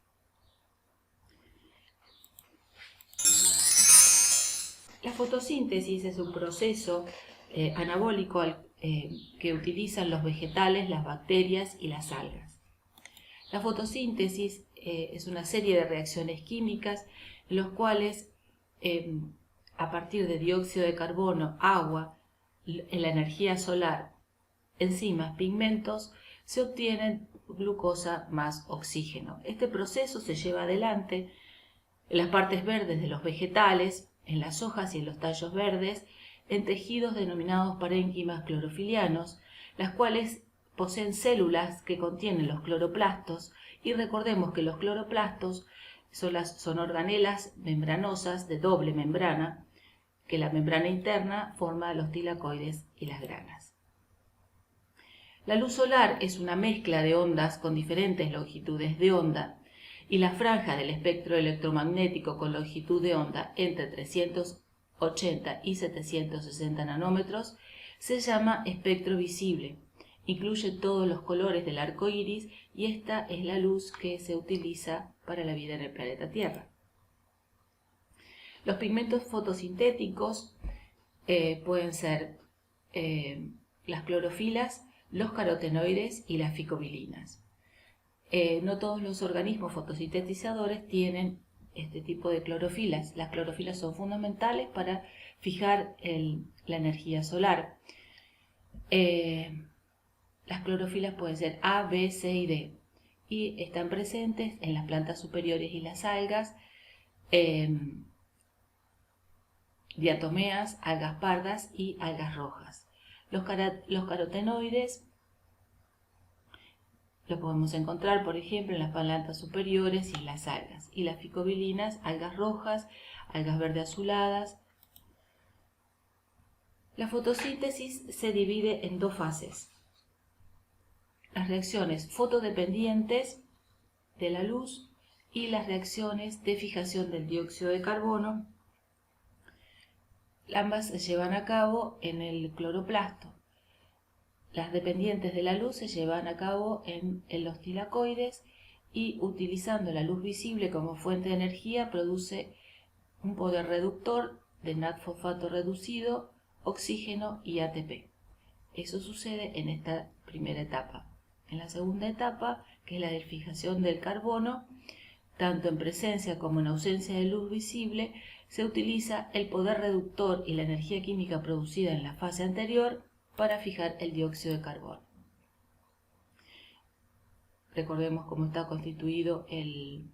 La fotosíntesis es un proceso anabólico que utilizan los vegetales, las bacterias y las algas. La fotosíntesis es una serie de reacciones químicas en las cuales a partir de dióxido de carbono, agua, la energía solar, enzimas, pigmentos, se obtienen glucosa más oxígeno. Este proceso se lleva adelante en las partes verdes de los vegetales, en las hojas y en los tallos verdes, en tejidos denominados parénquimas clorofilianos, las cuales poseen células que contienen los cloroplastos, y recordemos que los cloroplastos son organelas membranosas de doble membrana, que la membrana interna forma los tilacoides y las granas. La luz solar es una mezcla de ondas con diferentes longitudes de onda, y la franja del espectro electromagnético con longitud de onda entre 380 y 760 nanómetros se llama espectro visible. Incluye todos los colores del arco iris y esta es la luz que se utiliza para la vida en el planeta Tierra. Los pigmentos fotosintéticos pueden ser las clorofilas, los carotenoides y las ficobilinas. No todos los organismos fotosintetizadores tienen este tipo de clorofilas. Las clorofilas son fundamentales para fijar la energía solar. Las clorofilas pueden ser A, B, C y D y están presentes en las plantas superiores y las algas, diatomeas, algas pardas y algas rojas. Los carotenoides los podemos encontrar, por ejemplo, en las plantas superiores y en las algas. Y las ficobilinas, algas rojas, algas verde azuladas. La fotosíntesis se divide en dos fases. Las reacciones fotodependientes de la luz y las reacciones de fijación del dióxido de carbono. Ambas se llevan a cabo en el cloroplasto. Las dependientes de la luz se llevan a cabo en los tilacoides y utilizando la luz visible como fuente de energía produce un poder reductor de NAD-fosfato reducido, oxígeno y ATP. Eso sucede en esta primera etapa. En la segunda etapa, que es la de fijación del carbono, tanto en presencia como en ausencia de luz visible, se utiliza el poder reductor y la energía química producida en la fase anterior para fijar el dióxido de carbono. Recordemos cómo está constituido el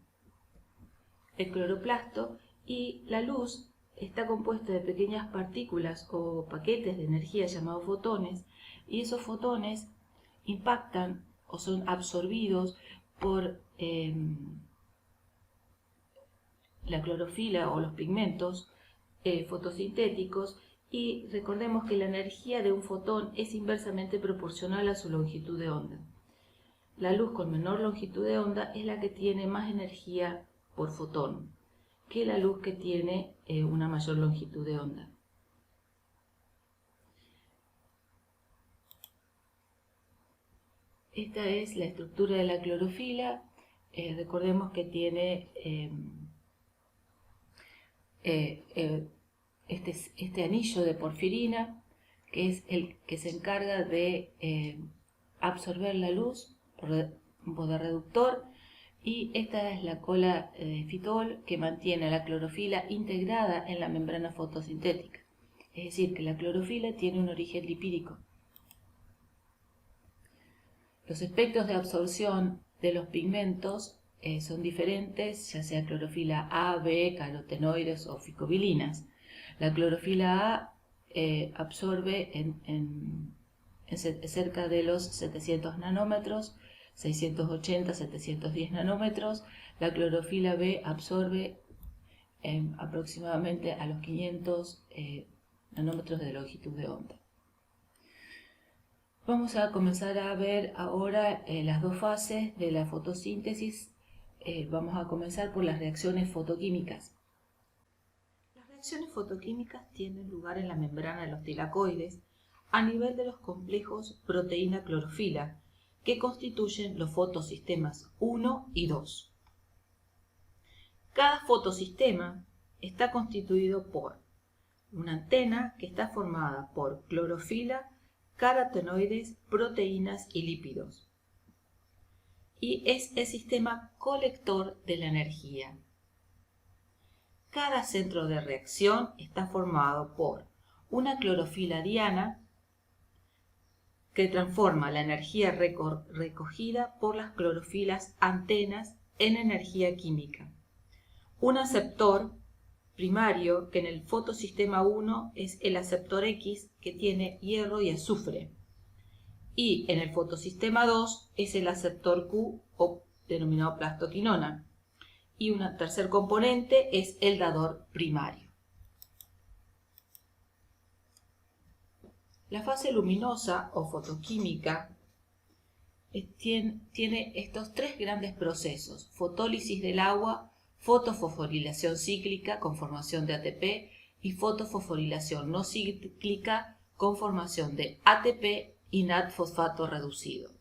cloroplasto, y la luz está compuesta de pequeñas partículas o paquetes de energía llamados fotones, y esos fotones impactan o son absorbidos por la clorofila o los pigmentos fotosintéticos, y recordemos que la energía de un fotón es inversamente proporcional a su longitud de onda. La luz con menor longitud de onda es la que tiene más energía por fotón que la luz que tiene una mayor longitud de onda. Esta es la estructura de la clorofila. Recordemos que tiene este anillo de porfirina, que es el que se encarga de absorber la luz por un poder reductor, y esta es la cola de fitol, que mantiene a la clorofila integrada en la membrana fotosintética. Es decir, que la clorofila tiene un origen lipídico. Los espectros de absorción de los pigmentos son diferentes, ya sea clorofila A, B, carotenoides o ficobilinas. La clorofila A absorbe en cerca de los 700 nanómetros, 680, 710 nanómetros. La clorofila B absorbe aproximadamente a los 500 nanómetros de longitud de onda. Vamos a comenzar a ver ahora las dos fases de la fotosíntesis. Vamos a comenzar por las reacciones fotoquímicas. Las reacciones fotoquímicas tienen lugar en la membrana de los tilacoides a nivel de los complejos proteína-clorofila, que constituyen los fotosistemas 1 y 2. Cada fotosistema está constituido por una antena que está formada por clorofila, carotenoides, proteínas y lípidos. Y es el sistema colector de la energía. Cada centro de reacción está formado por una clorofila diana que transforma la energía recogida por las clorofilas antenas en energía química. Un aceptor primario, que en el fotosistema 1 es el aceptor X, que tiene hierro y azufre, y en el fotosistema 2 es el aceptor Q, o denominado plastoquinona, y un tercer componente es el dador primario. La fase luminosa o fotoquímica tiene estos tres grandes procesos: fotólisis del agua, fotofosforilación cíclica con formación de ATP y fotofosforilación no cíclica con formación de ATP y NAD-fosfato reducido.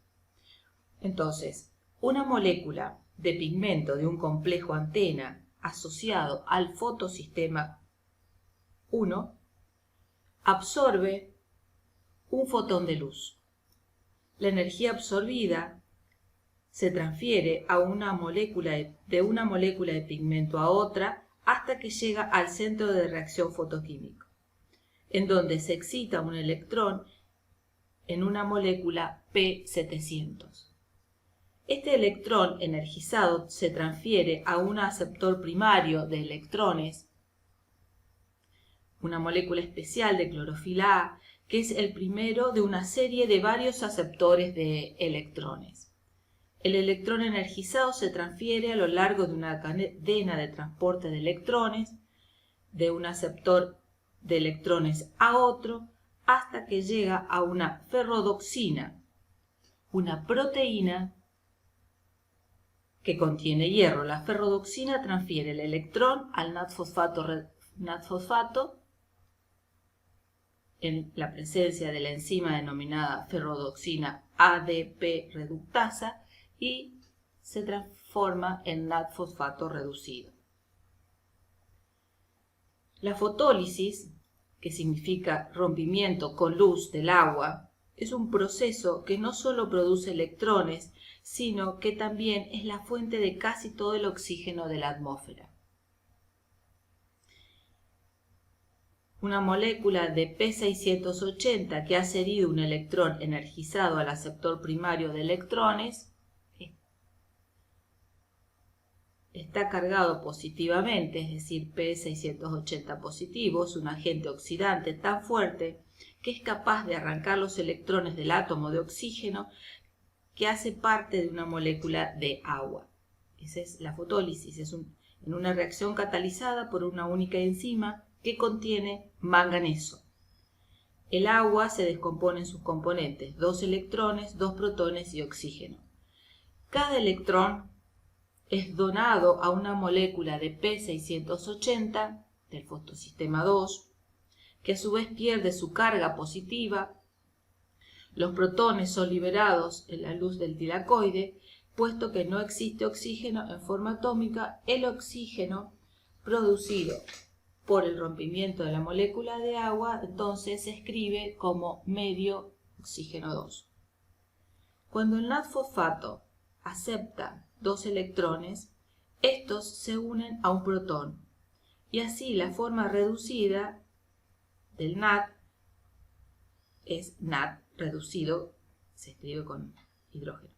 Entonces, una molécula de pigmento de un complejo antena asociado al fotosistema 1 absorbe un fotón de luz. La energía absorbida se transfiere a de una molécula de pigmento a otra hasta que llega al centro de reacción fotoquímico, en donde se excita un electrón en una molécula P700. Este electrón energizado se transfiere a un aceptor primario de electrones una molécula especial de clorofila A, que es el primero de una serie de varios aceptores de electrones. El electrón energizado se transfiere a lo largo de una cadena de transporte de electrones, de un aceptor de electrones a otro, hasta que llega a una ferrodoxina, una proteína que contiene hierro. La ferrodoxina transfiere el electrón al NAD-fosfato en la presencia de la enzima denominada ferrodoxina ADP reductasa y se transforma en NAD-fosfato reducido. La fotólisis, que significa rompimiento con luz del agua, es un proceso que no solo produce electrones, sino que también es la fuente de casi todo el oxígeno de la atmósfera. Una molécula de P680 que ha cedido un electrón energizado al aceptor primario de electrones está cargado positivamente, es decir, P680 positivo, es un agente oxidante tan fuerte que es capaz de arrancar los electrones del átomo de oxígeno que hace parte de una molécula de agua. Esa es la fotólisis, en una reacción catalizada por una única enzima que contiene manganeso. El agua se descompone en sus componentes, 2 electrones, 2 protones y oxígeno. Cada electrón es donado a una molécula de P680 del fotosistema 2, que a su vez pierde su carga positiva. Los protones son liberados en la luz del tilacoide, puesto que no existe oxígeno en forma atómica. El oxígeno producido por el rompimiento de la molécula de agua, entonces se escribe como medio oxígeno 2. Cuando el NAD-fosfato acepta 2 electrones, estos se unen a un protón, y así la forma reducida del NAD es NAD reducido, se escribe con hidrógeno,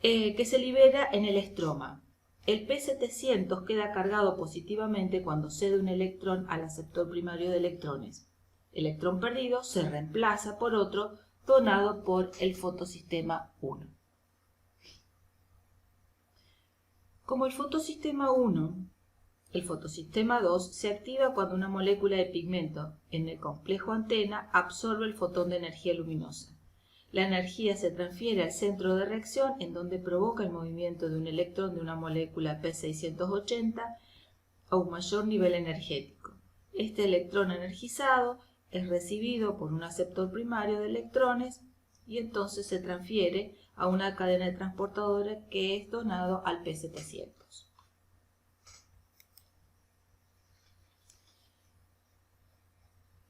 que se libera en el estroma. El P700 queda cargado positivamente cuando cede un electrón al aceptor primario de electrones. El electrón perdido se reemplaza por otro donado por el fotosistema 1. Como el fotosistema 1, el fotosistema 2 se activa cuando una molécula de pigmento en el complejo antena absorbe el fotón de energía luminosa. La energía se transfiere al centro de reacción, en donde provoca el movimiento de un electrón de una molécula P680 a un mayor nivel energético. Este electrón energizado es recibido por un aceptor primario de electrones y entonces se transfiere a una cadena de transportadores que es donado al P700.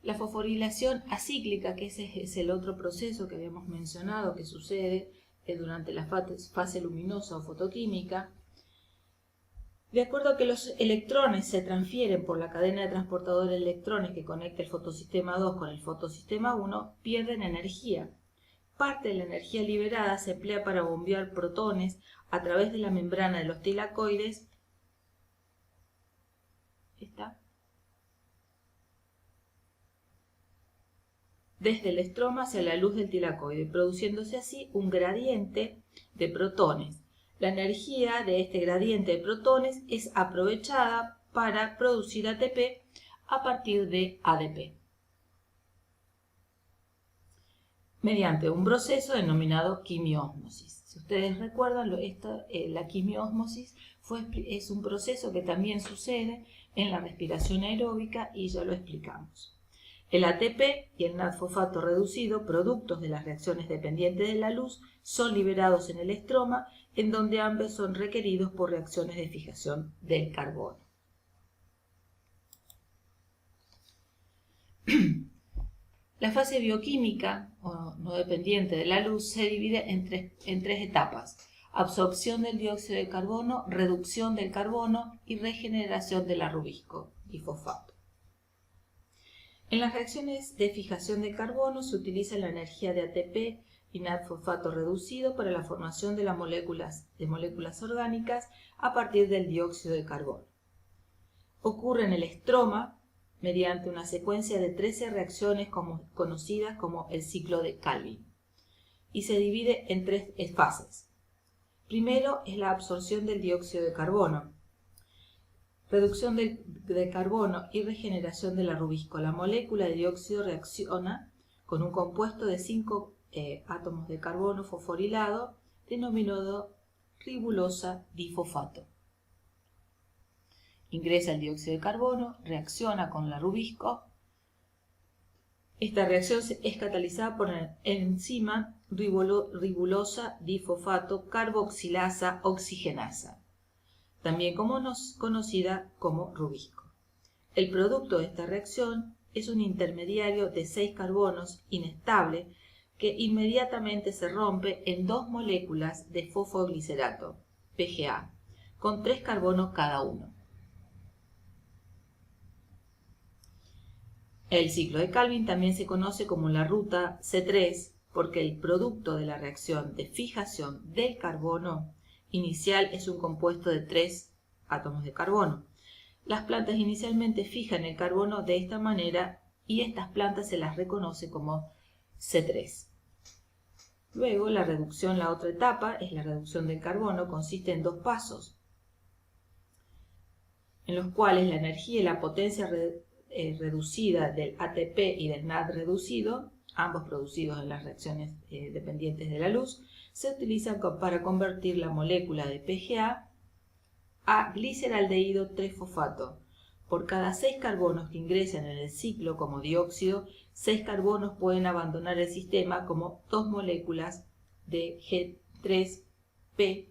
La fosforilación acíclica, que ese es el otro proceso que habíamos mencionado que sucede durante la fase luminosa o fotoquímica, de acuerdo a que los electrones se transfieren por la cadena de transportadores de electrones que conecta el fotosistema 2 con el fotosistema 1, pierden energía. Parte de la energía liberada se emplea para bombear protones a través de la membrana de los tilacoides desde el estroma hacia la luz del tilacoide, produciéndose así un gradiente de protones. La energía de este gradiente de protones es aprovechada para producir ATP a partir de ADP, mediante un proceso denominado quimiósmosis. Si ustedes recuerdan, la quimiósmosis es un proceso que también sucede en la respiración aeróbica y ya lo explicamos. El ATP y el NAD-fosfato reducido, productos de las reacciones dependientes de la luz, son liberados en el estroma, en donde ambos son requeridos por reacciones de fijación del carbono. La fase bioquímica, o no dependiente de la luz, se divide en tres etapas: absorción del dióxido de carbono, reducción del carbono y regeneración del arrubisco y fosfato. En las reacciones de fijación de carbono se utiliza la energía de ATP y NAD-fosfato reducido para la formación de moléculas orgánicas a partir del dióxido de carbono. Ocurre en el estroma mediante una secuencia de 13 reacciones conocidas como el ciclo de Calvin, y se divide en 3 fases. Primero es la absorción del dióxido de carbono, reducción de carbono y regeneración del rubisco. La molécula de dióxido reacciona con un compuesto de 5 átomos de carbono fosforilado denominado ribulosa difosfato. Ingresa el dióxido de carbono, reacciona con la rubisco. Esta reacción es catalizada por la enzima ribulosa difosfato carboxilasa oxigenasa, también conocida como rubisco. El producto de esta reacción es un intermediario de 6 carbonos inestable que inmediatamente se rompe en 2 moléculas de fosfoglicerato, PGA, con 3 carbonos cada uno. El ciclo de Calvin también se conoce como la ruta C3 porque el producto de la reacción de fijación del carbono inicial es un compuesto de 3 átomos de carbono. Las plantas inicialmente fijan el carbono de esta manera y estas plantas se las reconoce como C3. Luego la otra etapa es la reducción del carbono, consiste en 2 pasos, en los cuales la energía y la potencia reducida del ATP y del NAD reducido, ambos producidos en las reacciones dependientes de la luz, se utilizan para convertir la molécula de PGA a gliceraldehído 3-fosfato. Por cada 6 carbonos que ingresan en el ciclo como dióxido, 6 carbonos pueden abandonar el sistema como 2 moléculas de G3P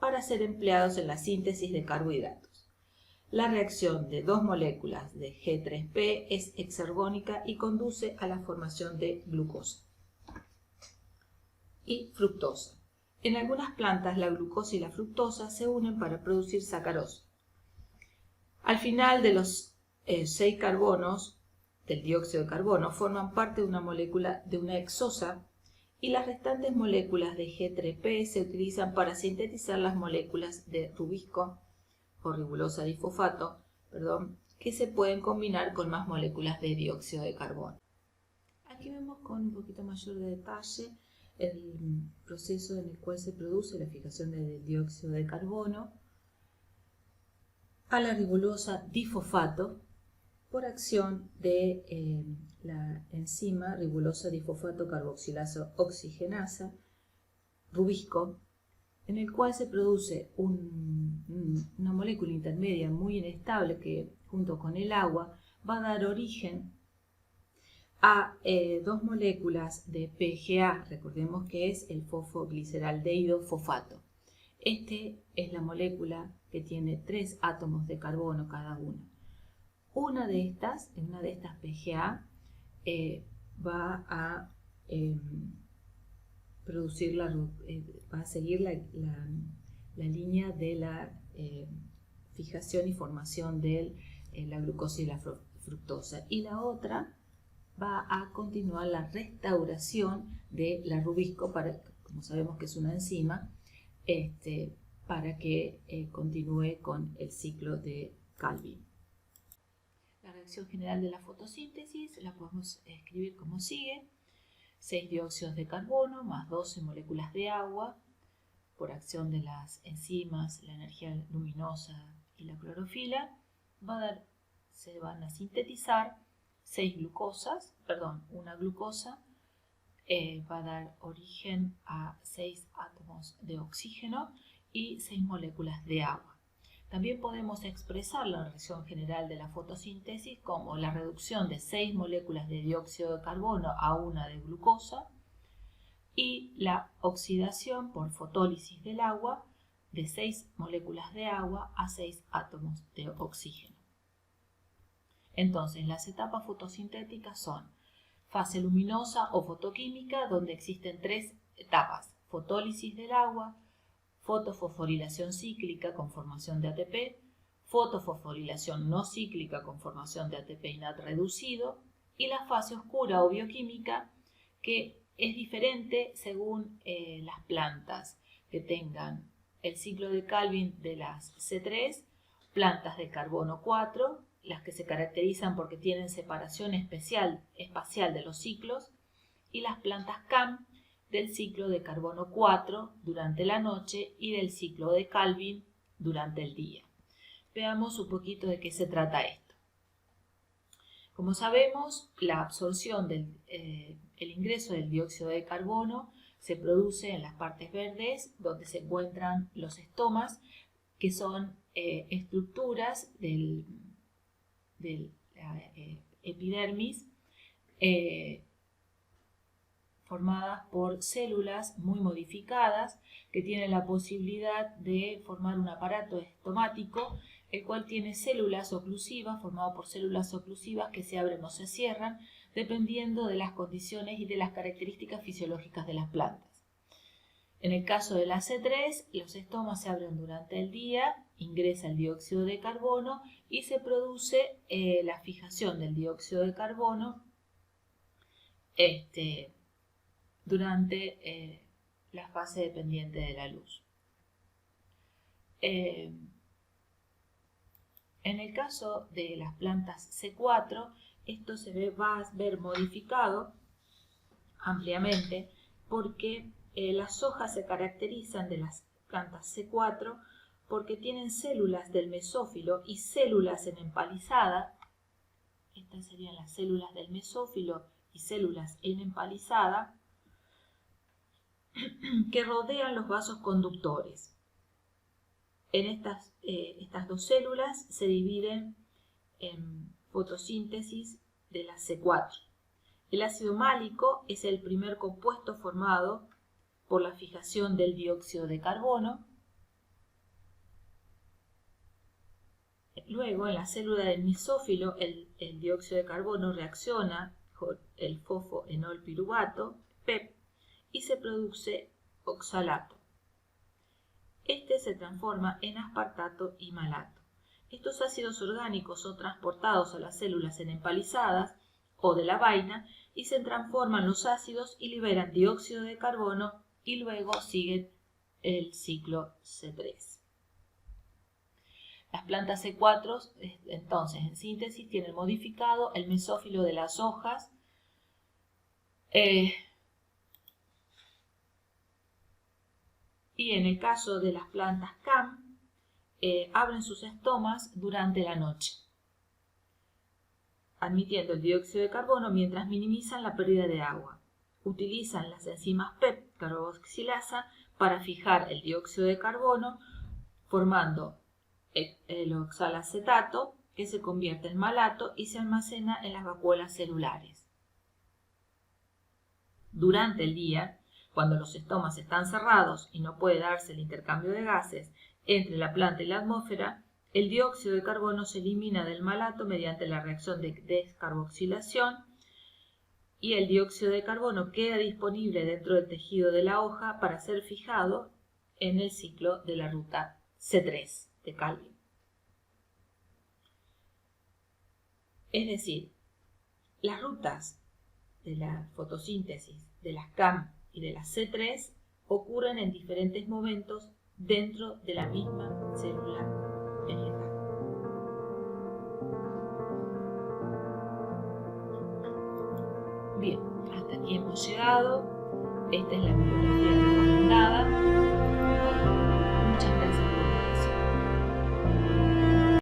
para ser empleados en la síntesis de carbohidratos. La reacción de 2 moléculas de G3P es exergónica y conduce a la formación de glucosa y fructosa. En algunas plantas la glucosa y la fructosa se unen para producir sacarosa. Al final de los 6 carbonos del dióxido de carbono forman parte de una molécula de una hexosa y las restantes moléculas de G3P se utilizan para sintetizar las moléculas de rubisco o ribulosa difosfato, que se pueden combinar con más moléculas de dióxido de carbono. Aquí vemos con un poquito mayor de detalle el proceso en el cual se produce la fijación del dióxido de carbono a la ribulosa difosfato por acción de la enzima ribulosa difosfato carboxilasa oxigenasa, rubisco, en el cual se produce una molécula intermedia muy inestable que junto con el agua va a dar origen a 2 moléculas de PGA, recordemos que es el fosfogliceraldehído fosfato. Este es la molécula que tiene 3 átomos de carbono cada una. Una de estas PGA va a producir va a seguir la línea de la fijación y formación de la glucosa y la fructosa, y la otra va a continuar la restauración de la rubisco, como sabemos que es una enzima, para que continúe con el ciclo de Calvin. La reacción general de la fotosíntesis la podemos escribir como sigue: 6 dióxidos de carbono más 12 moléculas de agua por acción de las enzimas, la energía luminosa y la clorofila, se van a sintetizar una glucosa, va a dar origen a 6 átomos de oxígeno y 6 moléculas de agua. También podemos expresar la reacción general de la fotosíntesis como la reducción de 6 moléculas de dióxido de carbono a una de glucosa y la oxidación por fotólisis del agua de 6 moléculas de agua a 6 átomos de oxígeno. Entonces, las etapas fotosintéticas son fase luminosa o fotoquímica, donde existen 3 etapas: fotólisis del agua, fotofosforilación cíclica con formación de ATP, fotofosforilación no cíclica con formación de ATP y NAD reducido, y la fase oscura o bioquímica, que es diferente según las plantas que tengan el ciclo de Calvin de las C3, plantas de carbono 4 las que se caracterizan porque tienen separación espacial de los ciclos, y las plantas CAM del ciclo de carbono 4 durante la noche y del ciclo de Calvin durante el día. Veamos un poquito de qué se trata esto. Como sabemos, la absorción el ingreso del dióxido de carbono se produce en las partes verdes, donde se encuentran los estomas, que son estructuras de la epidermis formadas por células muy modificadas que tienen la posibilidad de formar un aparato estomático, el cual tiene células oclusivas, formado por células oclusivas que se abren o se cierran, dependiendo de las condiciones y de las características fisiológicas de las plantas. En el caso de la C3, los estomas se abren durante el día, ingresa el dióxido de carbono y se produce la fijación del dióxido de carbono durante la fase dependiente de la luz. En el caso de las plantas C4, esto va a ver modificado ampliamente porque las hojas se caracterizan de las plantas C4 porque tienen células del mesófilo y células en empalizada. Estas serían las células del mesófilo y células en empalizada que rodean los vasos conductores. En estas dos células se dividen en fotosíntesis de la C4. El ácido málico es el primer compuesto formado por la fijación del dióxido de carbono. Luego, en la célula del mesófilo, el dióxido de carbono reacciona con el fosfoenol piruvato, PEP, y se produce oxalato. Este se transforma en aspartato y malato. Estos ácidos orgánicos son transportados a las células en empalizadas o de la vaina y se transforman los ácidos y liberan dióxido de carbono y luego siguen el ciclo C3. Las plantas C4, entonces, en síntesis, tienen modificado el mesófilo de las hojas, y en el caso de las plantas CAM, abren sus estomas durante la noche, admitiendo el dióxido de carbono mientras minimizan la pérdida de agua. Utilizan las enzimas PEP, carboxilasa, para fijar el dióxido de carbono, formando el oxalacetato, que se convierte en malato y se almacena en las vacuolas celulares. Durante el día, cuando los estomas están cerrados y no puede darse el intercambio de gases entre la planta y la atmósfera, el dióxido de carbono se elimina del malato mediante la reacción de descarboxilación y el dióxido de carbono queda disponible dentro del tejido de la hoja para ser fijado en el ciclo de la ruta C3 de Calvin. Es decir, las rutas de la fotosíntesis de las CAM y de las C3 ocurren en diferentes momentos dentro de la misma célula vegetal. Bien, hasta aquí hemos llegado. Esta es la bibliografía recomendada.